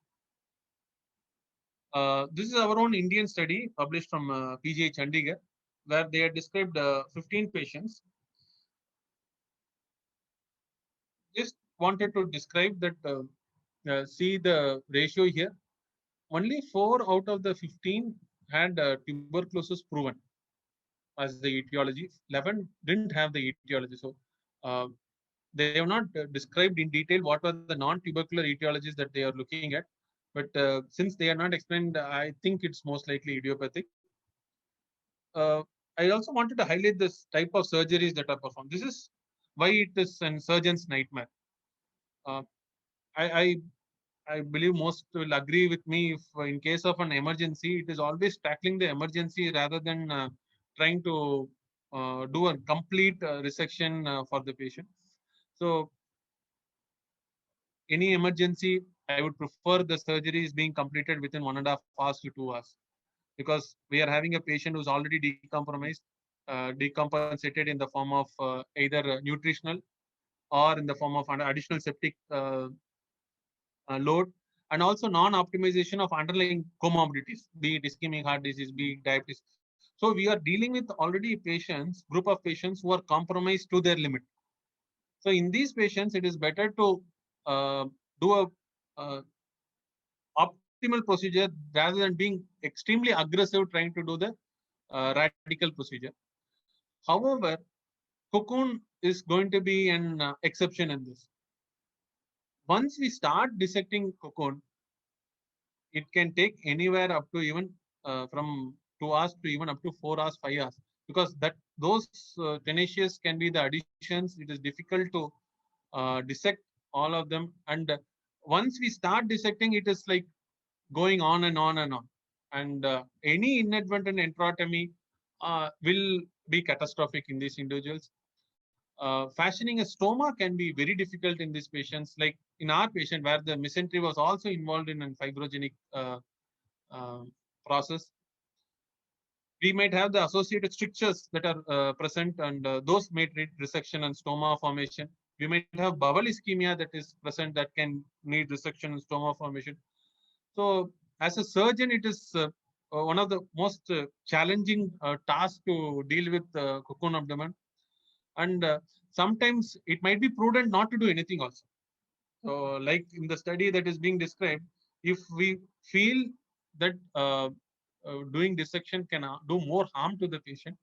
This is our own Indian study published from PGI Chandigarh, where they had described 15 patients. Just wanted to describe that, see the ratio here. Only 4 out of the 15 had tuberculosis proven as the etiology. 11 didn't have the etiology. So uh, they have not described in detail what were the non-tubercular etiologies that they are looking at. But since they are not explained, I think it's most likely idiopathic. I also wanted to highlight this type of surgeries that are performed. This is why it is a surgeon's nightmare. Uh, I, I believe most will agree with me if in case of an emergency, it is always tackling the emergency rather than trying to do a complete resection for the patient. So any emergency, I would prefer the surgery is being completed within 1.5 hours to 2 hours, because we are having a patient who's already decompromised, decompensated in the form of either nutritional or in the form of an additional septic load, and also non-optimization of underlying comorbidities, be it ischemic heart disease, be it diabetes. So we are dealing with already patients, group of patients who are compromised to their limit. So in these patients, it is better to do a optimal procedure rather than being extremely aggressive trying to do the radical procedure. However, cocoon is going to be an exception in this. Once we start dissecting cocoon, it can take anywhere up to even from 2 hours to even up to 4 hours, 5 hours, because that those tenacious can be the additions. It is difficult to dissect all of them, and once we start dissecting, it is like going on and on and on, and any inadvertent enterotomy will be catastrophic in these individuals. Fashioning a stoma can be very difficult in these patients, like in our patient where the mesentery was also involved in a fibrogenic uh, process. We might have the associated strictures that are present, and those may need resection and stoma formation. We might have bowel ischemia that is present that can need resection and stoma formation. So, as a surgeon, it is one of the most challenging tasks to deal with cocoon abdomen, and sometimes it might be prudent not to do anything also. So, like in the study that is being described, if we feel that doing dissection can do more harm to the patient,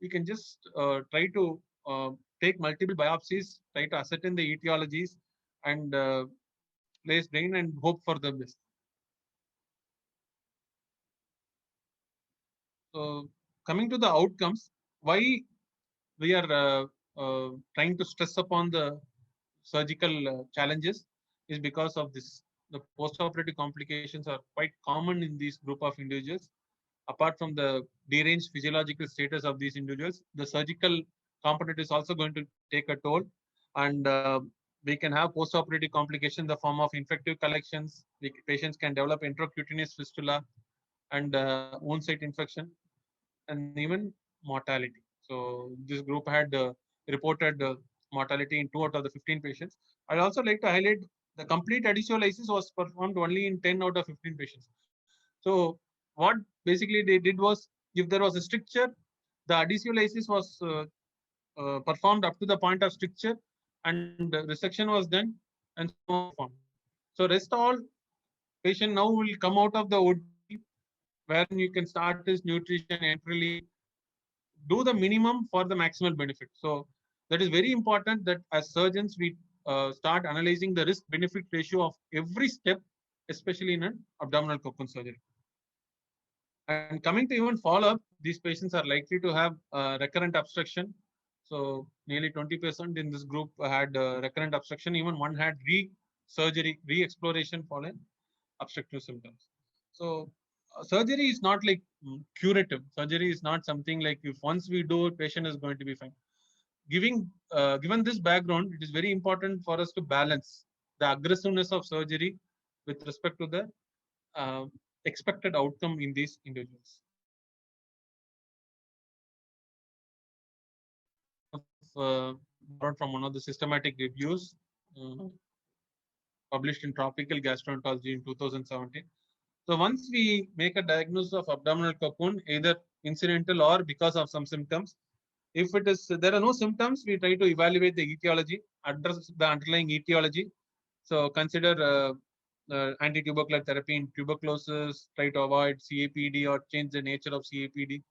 we can just try to take multiple biopsies, try to ascertain the etiologies, and place drain and hope for the best. So, coming to the outcomes, why we are trying to stress upon the surgical challenges is because of this. The post-operative complications are quite common in these group of individuals. Apart from the deranged physiological status of these individuals, the surgical component is also going to take a toll, and we can have post-operative complications in the form of infective collections. Patients can develop intracutaneous fistula and wound site infection, and even mortality. So this group had reported mortality in 2 out of the 15 patients. I'd also like to highlight the complete adhesiolysis was performed only in 10 out of 15 patients. So what basically they did was, if there was a stricture, the adhesiolysis was performed up to the point of stricture, and resection was done, and stoma performed. So rest all patient now will come out of the OD, where you can start his nutrition enterally, do the minimum for the maximal benefit. So that is very important that as surgeons we start analyzing the risk benefit ratio of every step, especially in an abdominal cocoon surgery. And coming to even follow up, these patients are likely to have recurrent obstruction. So nearly 20% in this group had recurrent obstruction. Even one had re-surgery, re-exploration following obstructive symptoms. So surgery is not like curative. Surgery is not something like if once we do it, patient is going to be fine. Given this background, it is very important for us to balance the aggressiveness of surgery with respect to the expected outcome in these individuals. Borrowed from one of the systematic reviews published in Tropical Gastroenterology in 2017. So once we make a diagnosis of abdominal cocoon, either incidental or because of some symptoms, if it is there are no symptoms, we try to evaluate the etiology, address the underlying etiology. So consider anti-tubercular therapy in tuberculosis, try to avoid CAPD or change the nature of CAPD.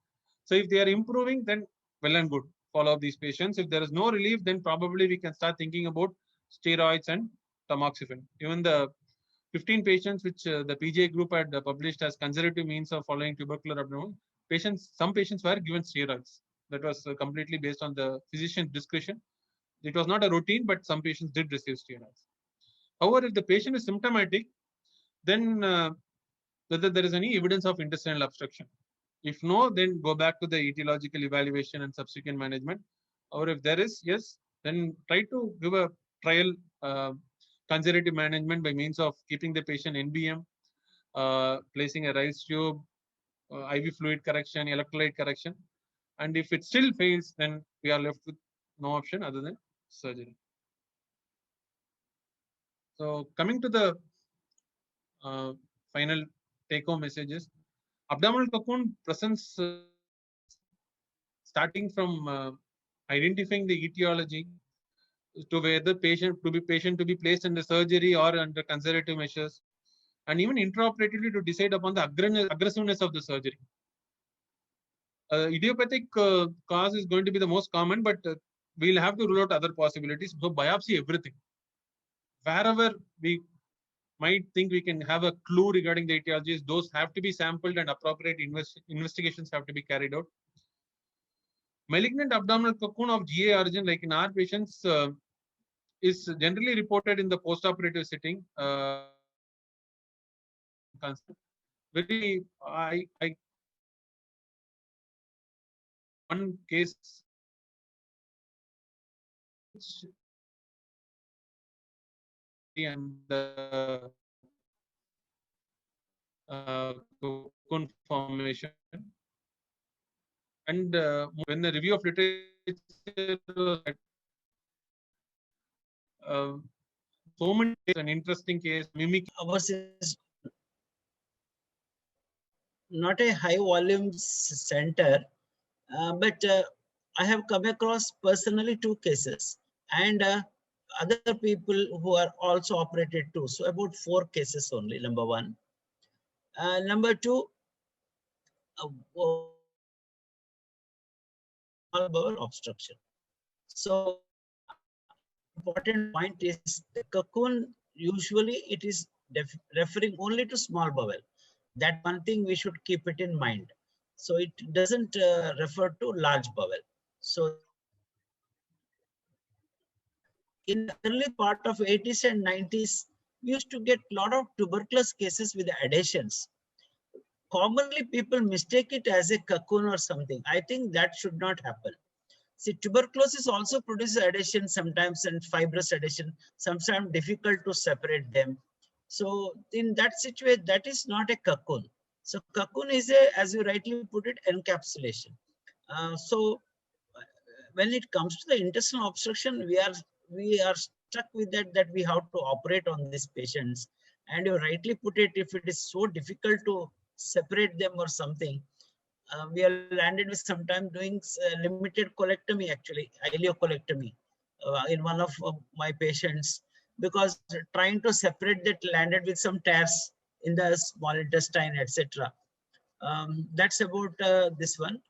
So if they are improving, then well and good, follow up these patients. If there is no relief, then probably we can start thinking about steroids and tamoxifen. Even the 15 patients which the PGI group had published as conservative means of following tubercular abdomen, some patients were given steroids. That was completely based on the physician's discretion. It was not a routine, but some patients did receive steroids. However, if the patient is symptomatic, then whether there is any evidence of intestinal obstruction. If no, then go back to the etiological evaluation and subsequent management. Or if there is, yes, then try to give a trial conservative management by means of keeping the patient NBM, placing a rice tube, IV fluid correction, electrolyte correction. And if it still fails, then we are left with no option other than surgery. So coming to the final take-home messages, abdominal cocoon presents starting from identifying the etiology to whether patient to be placed in the surgery or under conservative measures, and even intraoperatively to decide upon the aggressiveness of the surgery. Idiopathic cause is going to be the most common, but we'll have to rule out other possibilities. So biopsy everything. Wherever we might think we can have a clue regarding the etiologies, those have to be sampled and appropriate investigations have to be carried out. Malignant abdominal cocoon of GA origin, like in our patients, is generally reported in the postoperative setting. One case and the cocoon formation, and when the review of literature so many an interesting case mimic ours is not a high volume center, but I have come across personally 2 cases, and other people who are also operated too. So about 4 cases only, number 1. Number 2, small bowel obstruction. So important point is the cocoon, usually it is referring only to small bowel. That one thing we should keep it in mind. So it doesn't refer to large bowel. So in the early part of 80s and 90s, we used to get a lot of tuberculosis cases with adhesions. Commonly, people mistake it as a cocoon or something. I think that should not happen. See, tuberculosis also produces adhesion sometimes and fibrous adhesion, sometimes difficult to separate them. So in that situation, that is not a cocoon. So cocoon is a, as you rightly put it, encapsulation. So when it comes to the intestinal obstruction, we are stuck with that we have to operate on these patients. And you rightly put it, if it is so difficult to separate them or something, we are landed with sometimes doing limited colectomy, actually ileocolectomy in one of my patients, because trying to separate that landed with some tears in the small intestine, etc. That's about this one.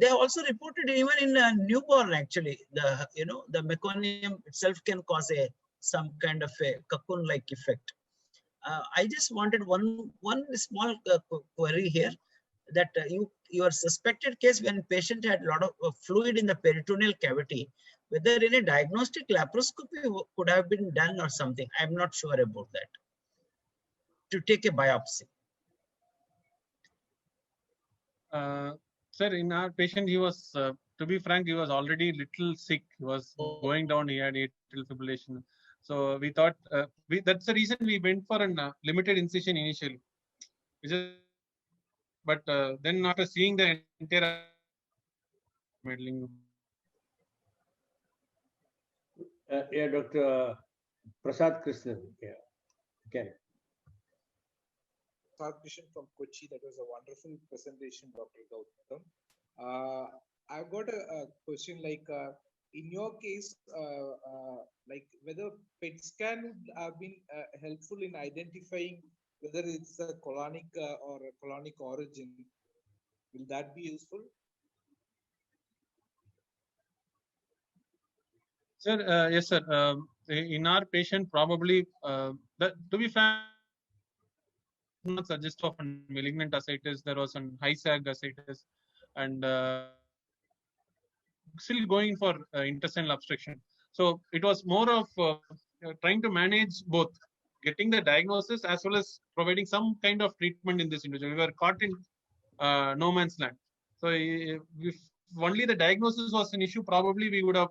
They also reported even in a newborn, actually, the meconium itself can cause some kind of a cocoon-like effect. I just wanted one small query here, that your suspected case when patient had a lot of fluid in the peritoneal cavity, whether any diagnostic laparoscopy could have been done or something. I'm not sure about that. To take a biopsy. Sir, in our patient, he was, to be frank, he was already little sick. He was going down. He had atrial fibrillation. So we thought that's the reason we went for a limited incision initially. But then after seeing the entire meddling. Yeah, Dr. Prasad Krishnan. Yeah, okay. Prasad Krishnan from Kochi. That was a wonderful presentation, Dr. Gautam. I've got a question like, in your case, like whether PET scan would have been helpful in identifying whether it's a colonic or a colonic origin. Will that be useful? Sir, yes, sir. In our patient, probably, to be frank, not suggest of a malignant ascites. There was an high SAG ascites, and still going for intestinal obstruction. So it was more of trying to manage both, getting the diagnosis as well as providing some kind of treatment in this individual. We were caught in no man's land. So if only the diagnosis was an issue, probably we would have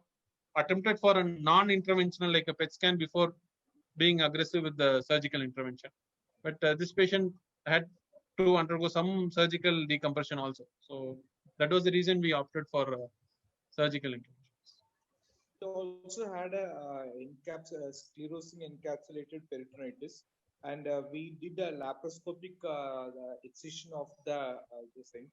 attempted for a non-interventional like a PET scan before being aggressive with the surgical intervention. But this patient had to undergo some surgical decompression also. So that was the reason we opted for surgical interventions. It also had a sclerosing encapsulated peritonitis, and we did a laparoscopic excision of the this thing.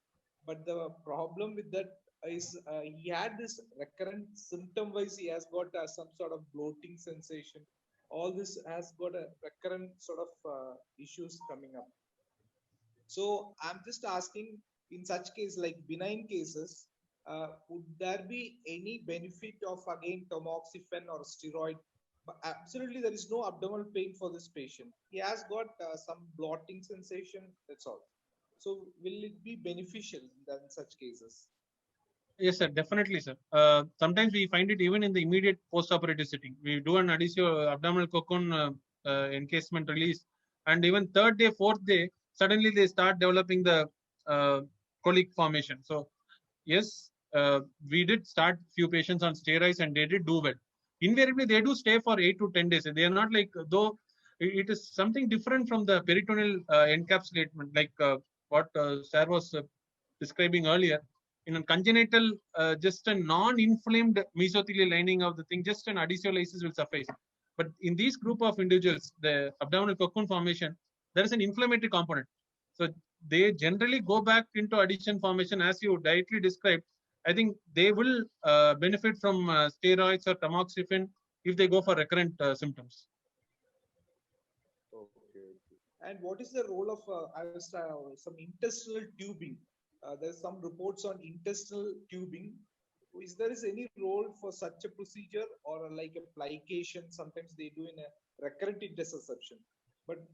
But the problem with that is he had this recurrent symptom-wise. He has got some sort of bloating sensation. All this has got a recurrent sort of issues coming up. So I'm just asking, in such case, like benign cases, would there be any benefit of again tamoxifen or steroid? But absolutely, there is no abdominal pain for this patient. He has got some bloating sensation. That's all. So will it be beneficial in such cases? Yes, sir, definitely, sir. Sometimes we find it even in the immediate post-operative setting. We do an adhesive abdominal cocoon encasement release, and even third day, fourth day, suddenly they start developing the colic formation. So yes, we did start few patients on steroids and they did do well. Invariably, they do stay for 8 to 10 days. They are not like, though it is something different from the peritoneal encapsulation, like what Sir was describing earlier. In a congenital, just a non-inflamed mesothelial lining of the thing, just an adhesive lysis will suffice. But in these group of individuals, the abdominal cocoon formation, there is an inflammatory component. So they generally go back into adhesion formation as you directly described. I think they will benefit from steroids or tamoxifen if they go for recurrent symptoms. Okay. And what is the role of some intestinal tubing? There's some reports on intestinal tubing. Is there any role for such a procedure, or like a plication? Sometimes they do in a recurrent interception. But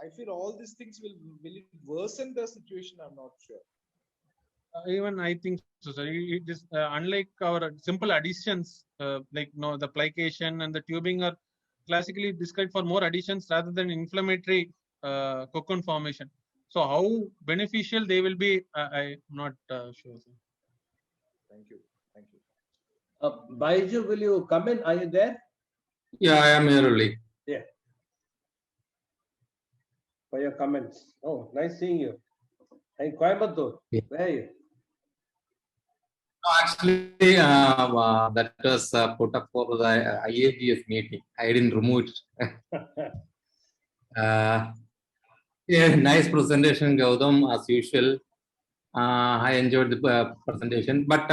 I feel all these things will it worsen the situation? I'm not sure. Even I think so, sir. It is unlike our simple adhesions, like the plication and the tubing are classically described for more adhesions rather than inflammatory cocoon formation. So how beneficial they will be, I'm not sure, sir. Thank you. Thank you. Baiju, will you come in? Are you there? Yeah, I am here only. Yeah. For your comments. Oh, nice seeing you. In Coimbatore, Yeah. Where are you? No, actually, that was put up for the IAGS meeting. I didn't remove it. Yeah, nice presentation, Gautam, as usual. I enjoyed the presentation. But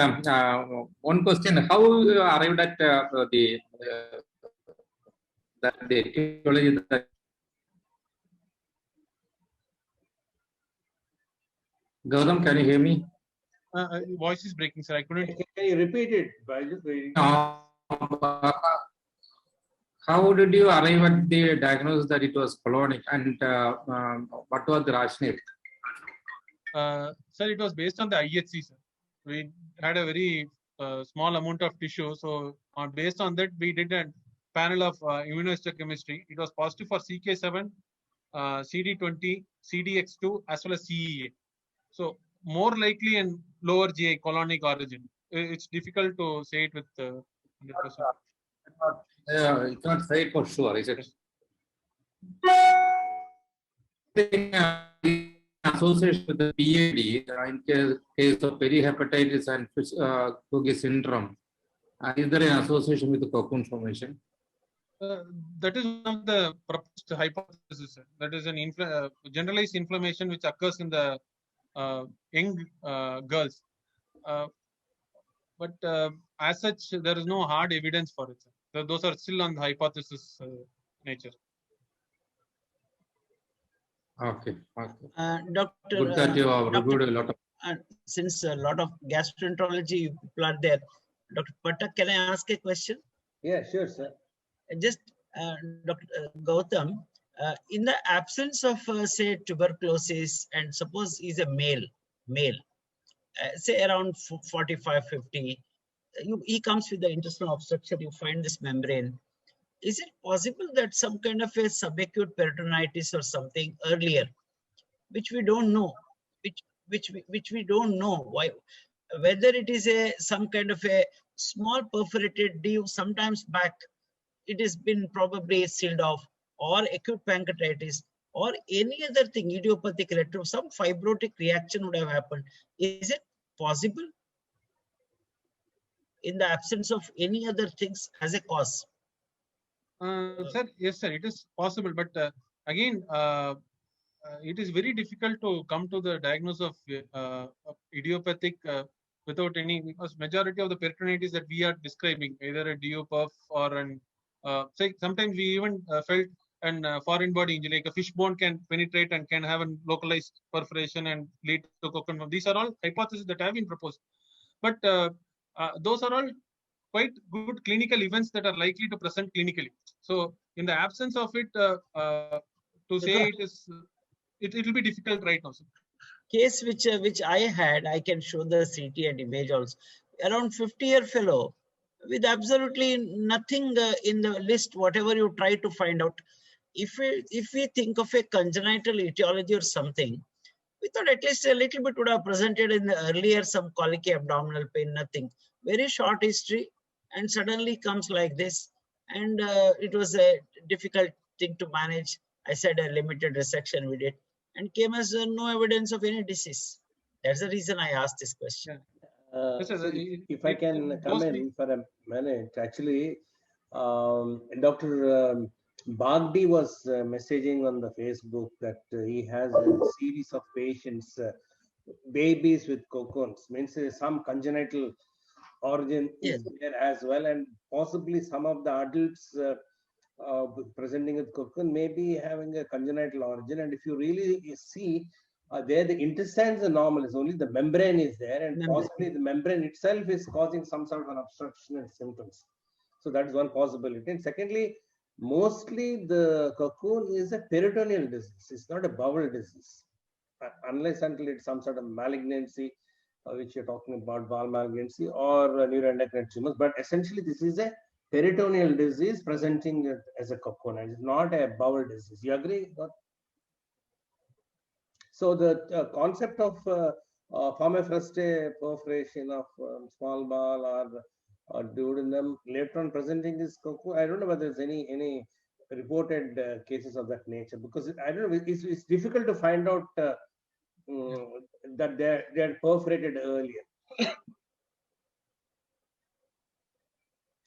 one question: how you arrived at the etiology? Gautam, can you hear me? Voice is breaking, sir. I couldn't. Can you repeat it, Baiju? How did you arrive at the diagnosis that it was colonic, and what was the rationale? Sir, it was based on the IHC, sir. We had a very small amount of tissue. So based on that, we did a panel of immunohistochemistry. It was positive for CK7, CD20, CDX2, as well as CEA. So more likely in lower GI colonic origin. It's difficult to say it with 100%. You can't say it for sure, is it? Association with the PAD in case of perihepatitis and Cushing syndrome. Is there an association with the cocoon formation? That is one of the proposed hypotheses. Sir. That is an generalized inflammation which occurs in the young girls. But as such, there is no hard evidence for it. Sir. Those are still on the hypothesis nature. Okay. Doctor, good that you have reviewed a lot of. Since a lot of gastroenterology people are there, Dr. Pathak, can I ask a question? Yeah, sure, sir. Just Dr. Gautam, in the absence of say tuberculosis, and suppose he's a male, say around 45-50, he comes with the intestinal obstruction, you find this membrane. Is it possible that some kind of a subacute peritonitis or something earlier, which we don't know, which we don't know why, whether it is some kind of a small perforated dew sometimes back, it has been probably sealed off, or acute pancreatitis, or any other thing, idiopathic retro, some fibrotic reaction would have happened. Is it possible in the absence of any other things as a cause? Sir, yes, sir, it is possible, but again, it is very difficult to come to the diagnosis of idiopathic without any, because majority of the peritonitis that we are describing, either a DO-puff or an say sometimes we even felt an foreign body injury, like a fish bone can penetrate and can have a localized perforation and lead to cocoon. These are all hypotheses that have been proposed, but those are all quite good clinical events that are likely to present clinically. So in the absence of it, to say it will be difficult right now. Sir. Case which I had, I can show the CT and image also. Around 50-year fellow with absolutely nothing in the list, whatever you try to find out. If we think of a congenital etiology or something, we thought at least a little bit would have presented in the earlier, some colicky abdominal pain, nothing. Very short history, and suddenly comes like this. And it was a difficult thing to manage. I said a limited resection we did, and came as no evidence of any disease. That's the reason I asked this question. So if I can come in for a minute, actually, Dr. Bagdi was messaging on the Facebook that he has a series of patients, babies with cocoons, means some congenital origin is there as well, and possibly some of the adults presenting with cocoon may be having a congenital origin. And if you really see, there the intestines are normal, it's only the membrane is there, and possibly the membrane itself is causing some sort of an obstruction and symptoms. So that's one possibility. And secondly, mostly the cocoon is a peritoneal disease, it's not a bowel disease, unless until it's some sort of malignancy, which you're talking about, bowel malignancy or neuroendocrine tumors. But essentially this is a peritoneal disease presenting as a cocoon, and it's not a bowel disease. You agree? So the concept of formafroste perforation of small bowel or duodenum later on presenting this cocoon, I don't know whether there's any reported cases of that nature, because I don't know, it's difficult to find out that they're perforated earlier.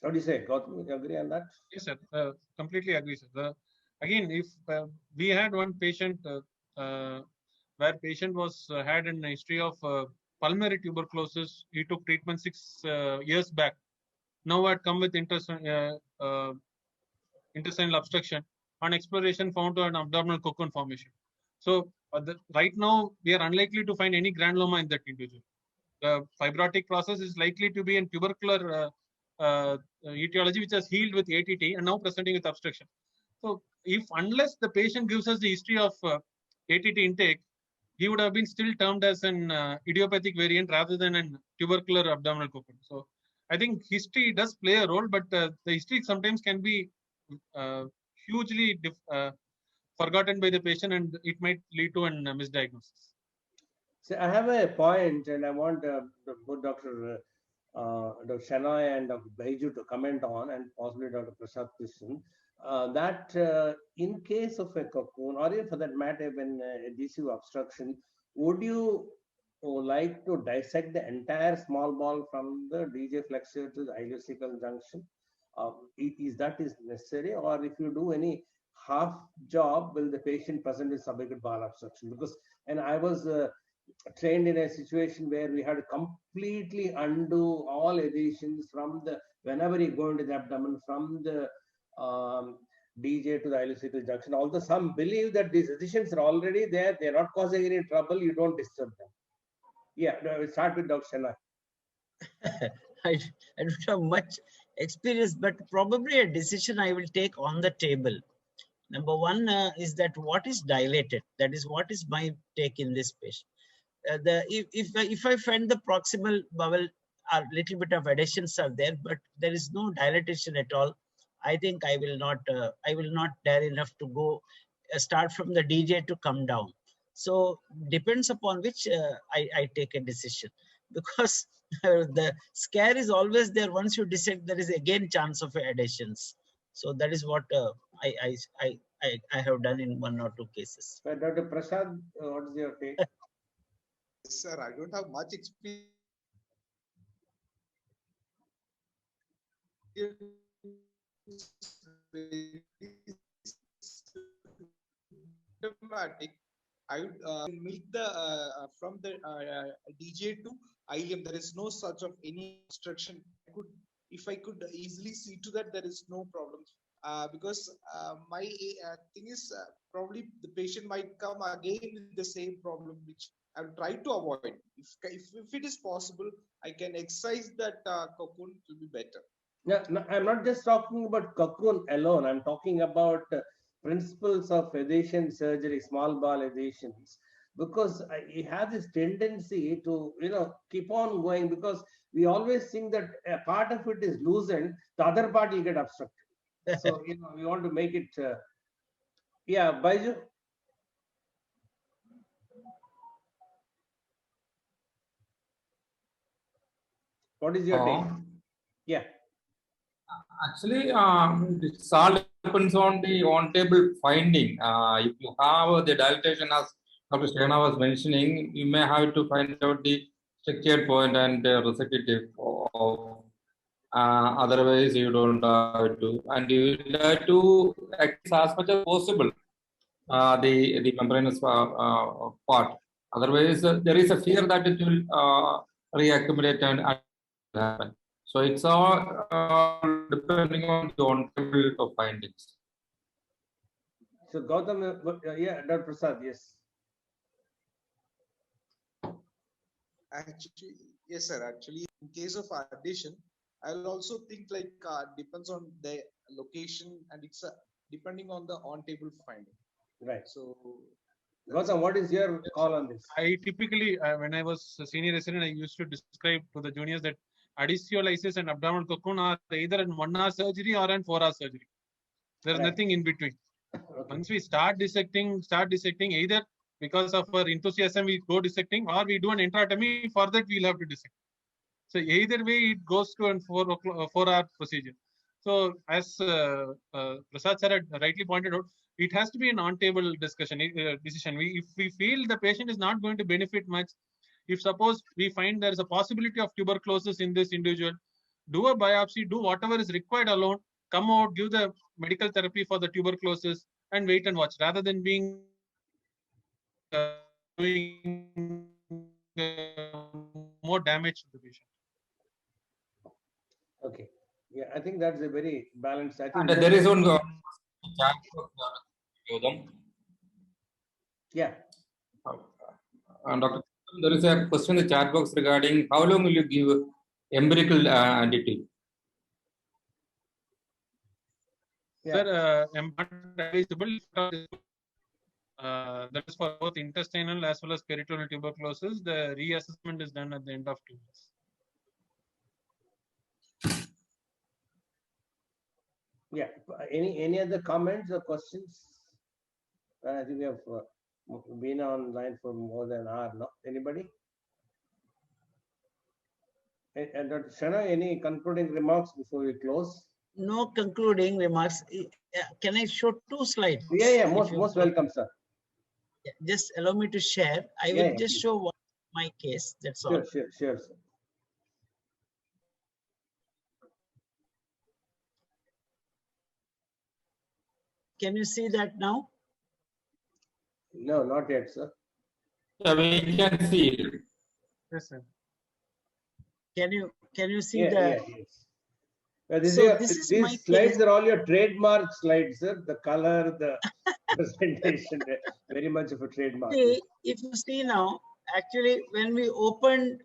What do you say, Gautam? You agree on that? Yes, sir. Completely agree, sir. Again, if we had one patient where patient was had an history of pulmonary tuberculosis, he took treatment 6 years back. Now had come with intestinal obstruction. On exploration, found an abdominal cocoon formation. So right now we are unlikely to find any granuloma in that individual. The fibrotic process is likely to be in tubercular etiology, which has healed with ATT and now presenting with obstruction. So unless the patient gives us the history of ATT intake, he would have been still termed as an idiopathic variant rather than an tubercular abdominal cocoon. So I think history does play a role, but the history sometimes can be hugely forgotten by the patient, and it might lead to a misdiagnosis. So I have a point, and I want both Dr. Shenoy and Dr. Baiju to comment on, and possibly Dr. Prasad Krishnan, that in case of a cocoon, or even for that matter, when adhesive obstruction, would you like to dissect the entire small ball from the DJ flexure to the ileocecal junction? Is that necessary, or if you do any half job, will the patient present with subacute bowel obstruction? Because, and I was trained in a situation where we had to completely undo all adhesions from the, whenever you go into the abdomen, from the DJ to the ileocecal junction. Although some believe that these adhesions are already there, they're not causing any trouble, you don't disturb them. Yeah, we'll start with Dr. Shenoy. I don't have much experience, but probably a decision I will take on the table. Number one is that what is dilated? That is what is my take in this patient. If I find the proximal bowel, a little bit of adhesions are there, but there is no dilatation at all, I think I will not dare enough to go start from the DJ to come down. So depends upon which I take a decision, because the scare is always there. Once you dissect, there is again chance of adhesions. So that is what I have done in 1 or 2 cases. But Dr. Prasad, what is your take? Sir, I don't have much experience. Symptomatic. I would milk the from the DJ to ileum. There is no such of any obstruction. If I could easily see to that, there is no problem. Because my thing is probably the patient might come again with the same problem, which I will try to avoid. If it is possible, I can excise that cocoon, it will be better. No, I'm not just talking about cocoon alone. I'm talking about principles of adhesion surgery, small bowel adhesions, because it has this tendency to, keep on going, because we always think that a part of it is loosened, the other part will get obstructed. So, we want to make it, yeah, Baiju? What is your take? Yeah. Actually, it all depends on the on-table finding. If you have the dilatation, as Dr. Shenoy was mentioning, you may have to find out the structured point and resective. Otherwise, you don't have to, and you have to access as much as possible the membranous part. Otherwise, there is a fear that it will reaccumulate and happen. So it's all depending on the on-table of findings. So Gautam, yeah, Dr. Prasad, yes. Actually, yes, sir. Actually, in case of addition, I'll also think like depends on the location, and it's depending on the on-table finding. Right. So, Gautam, what is your call on this? I typically, when I was a senior resident, I used to describe to the juniors that adhesiolisis and abdominal cocoon are either in 1 hour surgery or in 4 hour surgery. There is nothing in between. Okay. Once we start dissecting, either because of our enthusiasm we go dissecting, or we do an enterotomy. For that we'll have to dissect. So either way it goes to a 4 hour procedure. So as Prasad sir had rightly pointed out, it has to be an on-table decision. If we feel the patient is not going to benefit much, if suppose we find there is a possibility of tuberculosis in this individual, do a biopsy, do whatever is required alone, come out, give the medical therapy for the tuberculosis, and wait and watch, rather than being doing more damage to the patient. Okay. Yeah, I think that's a very balanced. I think And there is one chat box. Yeah. Dr. There is a question in the chat box regarding how long will you give empirical additive? Yeah. Sir, not advisable. That is for both intestinal as well as peritoneal tuberculosis. The reassessment is done at the end of 2 years. Yeah. Any other comments or questions? I think we have been online for more than an hour. No, anybody? And Dr. Shana, any concluding remarks before we close? No concluding remarks. Can I show 2 slides? Yeah. Most welcome, sir. Just allow me to share. I will just please. show one my case. That's all. Sure, sir. Can you see that now? No, not yet, sir. Yeah, we can see it. Yes, sir. Can you see Yes. This is my these slides case. are all your trademark slides, sir. The color, the presentation, very much of a trademark. See, if you see now, actually, when we opened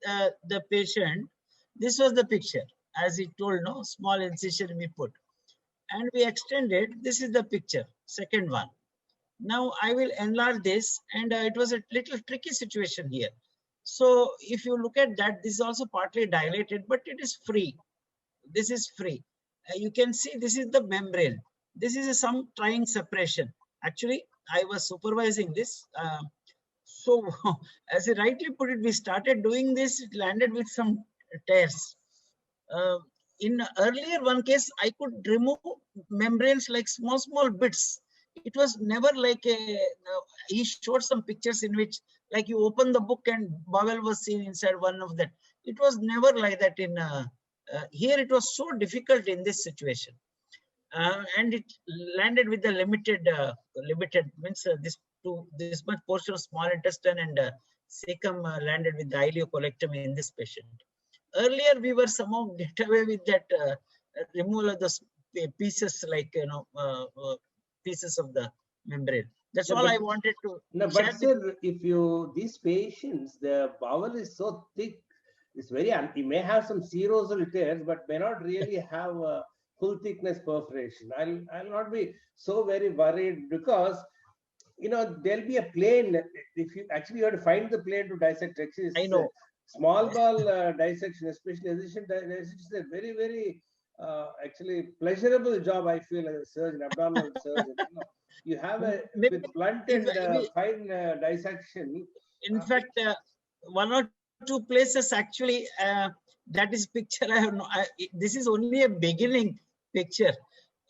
the patient, this was the picture. As he told, no, small incision we put. And we extended, this is the picture, second one. Now I will enlarge this, and it was a little tricky situation here. So if you look at that, this is also partly dilated, but it is free. This is free. You can see this is the membrane. This is some trying separation. Actually, I was supervising this. So as you rightly put it, we started doing this, it landed with some tears. In earlier one case, I could remove membranes like small bits. It was never like he showed some pictures in which like you open the book and bowel was seen inside one of that. It was never like that in here. It was so difficult in this situation. And it landed with the limited means this much portion of small intestine and cecum landed with the ileocolectomy in this patient. Earlier, we were somehow get away with that removal of the pieces, like pieces of the membrane. That's all I wanted to. No, but sir, if these patients, the bowel is so thick, it's very. You may have some serosal tears, but may not really have a full thickness perforation. I'll not be so very worried because there'll be a plane. If you actually have to find the plane to dissect. Actually, I know. Small bowel dissection, especially dissection, is a very actually pleasurable job. I feel as a surgeon, abdominal surgeon. You have a with blunt and fine dissection. In fact, 1 or 2 places actually that is picture. I have no. This is only a beginning picture.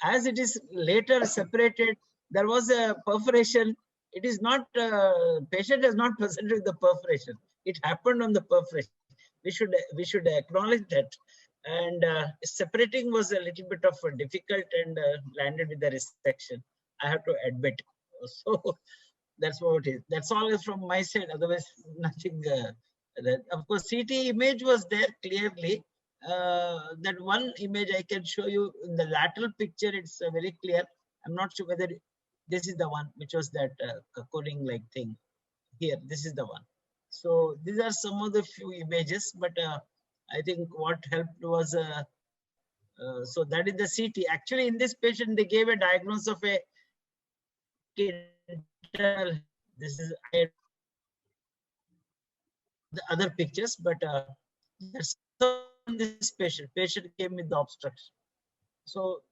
As it is later separated, there was a perforation. It is not patient has not presented with the perforation. It happened on the perforation. We should acknowledge that. And separating was a little bit of a difficult and landed with the resection. I have to admit. So that's what it is. That's all from my side. Otherwise, nothing. Of course, CT image was there clearly. That one image I can show you in the lateral picture. It's very clear. I'm not sure whether this is the one which was that cocooning like thing. Here, this is the one. So these are some of the few images, but I think what helped was so that is the CT. Actually, in this patient, they gave a diagnosis of a this is the other pictures, but that's this patient. Patient came with the obstruction. So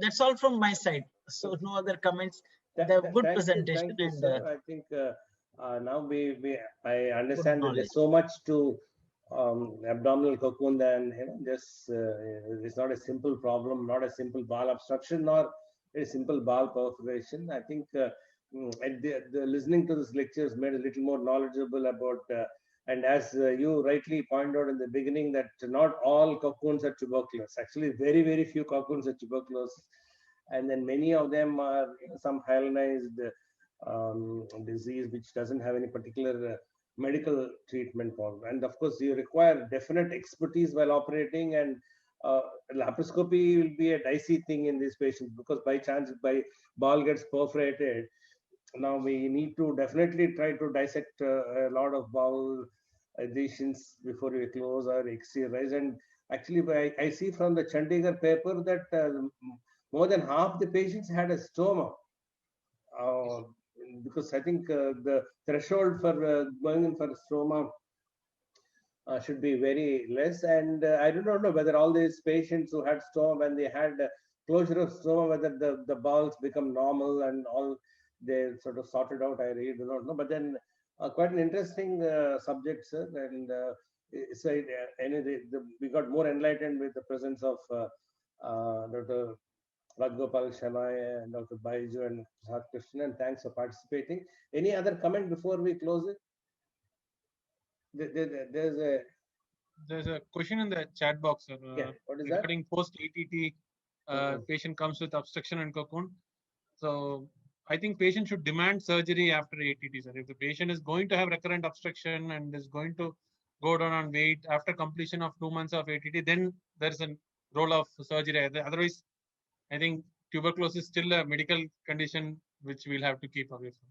that's all from my side. So no other comments. The good presentation. Thank you, sir. I think now I understand that there's so much to abdominal cocoon than just it's not a simple problem, not a simple bowel obstruction, nor a simple bowel perforation. I think the listening to this lecture has made a little more knowledgeable about. And as you rightly pointed out in the beginning, that not all cocoons are tuberculous. Actually, very few cocoons are tuberculous, and then many of them are some hyalinized disease which doesn't have any particular medical treatment for. And of course, you require definite expertise while operating, and laparoscopy will be a dicey thing in these patients because by chance, bowel gets perforated. Now we need to definitely try to dissect a lot of bowel adhesions before we close or externalize. And actually, I see from the Chandigarh paper that more than half the patients had a stoma. because I think the threshold for going in for stroma should be very less. And I do not know whether all these patients who had stoma, when they had closure of stoma, whether the bowels become normal and all they sort of sorted out. I really do not know. But then quite an interesting subject, sir. And so anyway, we got more enlightened with the presence of Dr. Ragopal Shemai and Dr. Baiju and Prasad Krishnan. And thanks for participating. Any other comment before we close it? There's a question in the chat box, sir. Yeah, what is regarding post ATT, patient comes with obstruction and cocoon. So I think patient should demand surgery after ATT, sir. If the patient is going to have recurrent obstruction and is going to go down on weight after completion of 2 months of ATT, then there's a role of surgery. Otherwise, I think tuberculosis is still a medical condition which we'll have to keep away from.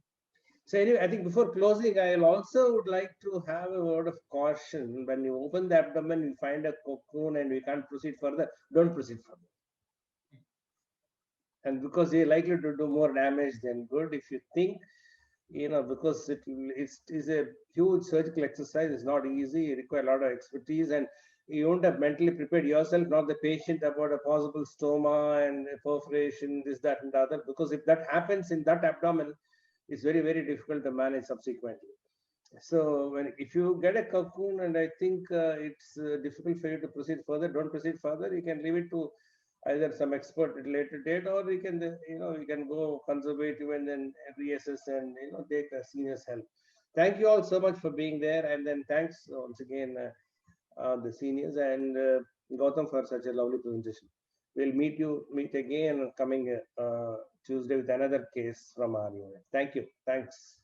So anyway, I think before closing, I also would like to have a word of caution. When you open the abdomen, you find a cocoon and we can't proceed further, don't proceed further. And because you're likely to do more damage than good, if you think, because it is a huge surgical exercise, it's not easy, you require a lot of expertise, and you won't have mentally prepared yourself, not the patient, about a possible stoma and perforation, this, that, and the other. Because if that happens in that abdomen, it's very, very difficult to manage subsequently. So if you get a cocoon and I think it's difficult for you to proceed further, don't proceed further. You can leave it to either some expert at a later date, or you can, you can go conservative and then reassess and, take a senior's help. Thank you all so much for being there. And then thanks once again, the seniors and Gautam for such a lovely presentation. We'll meet again coming Tuesday with another case from our unit. Thank you. Thanks.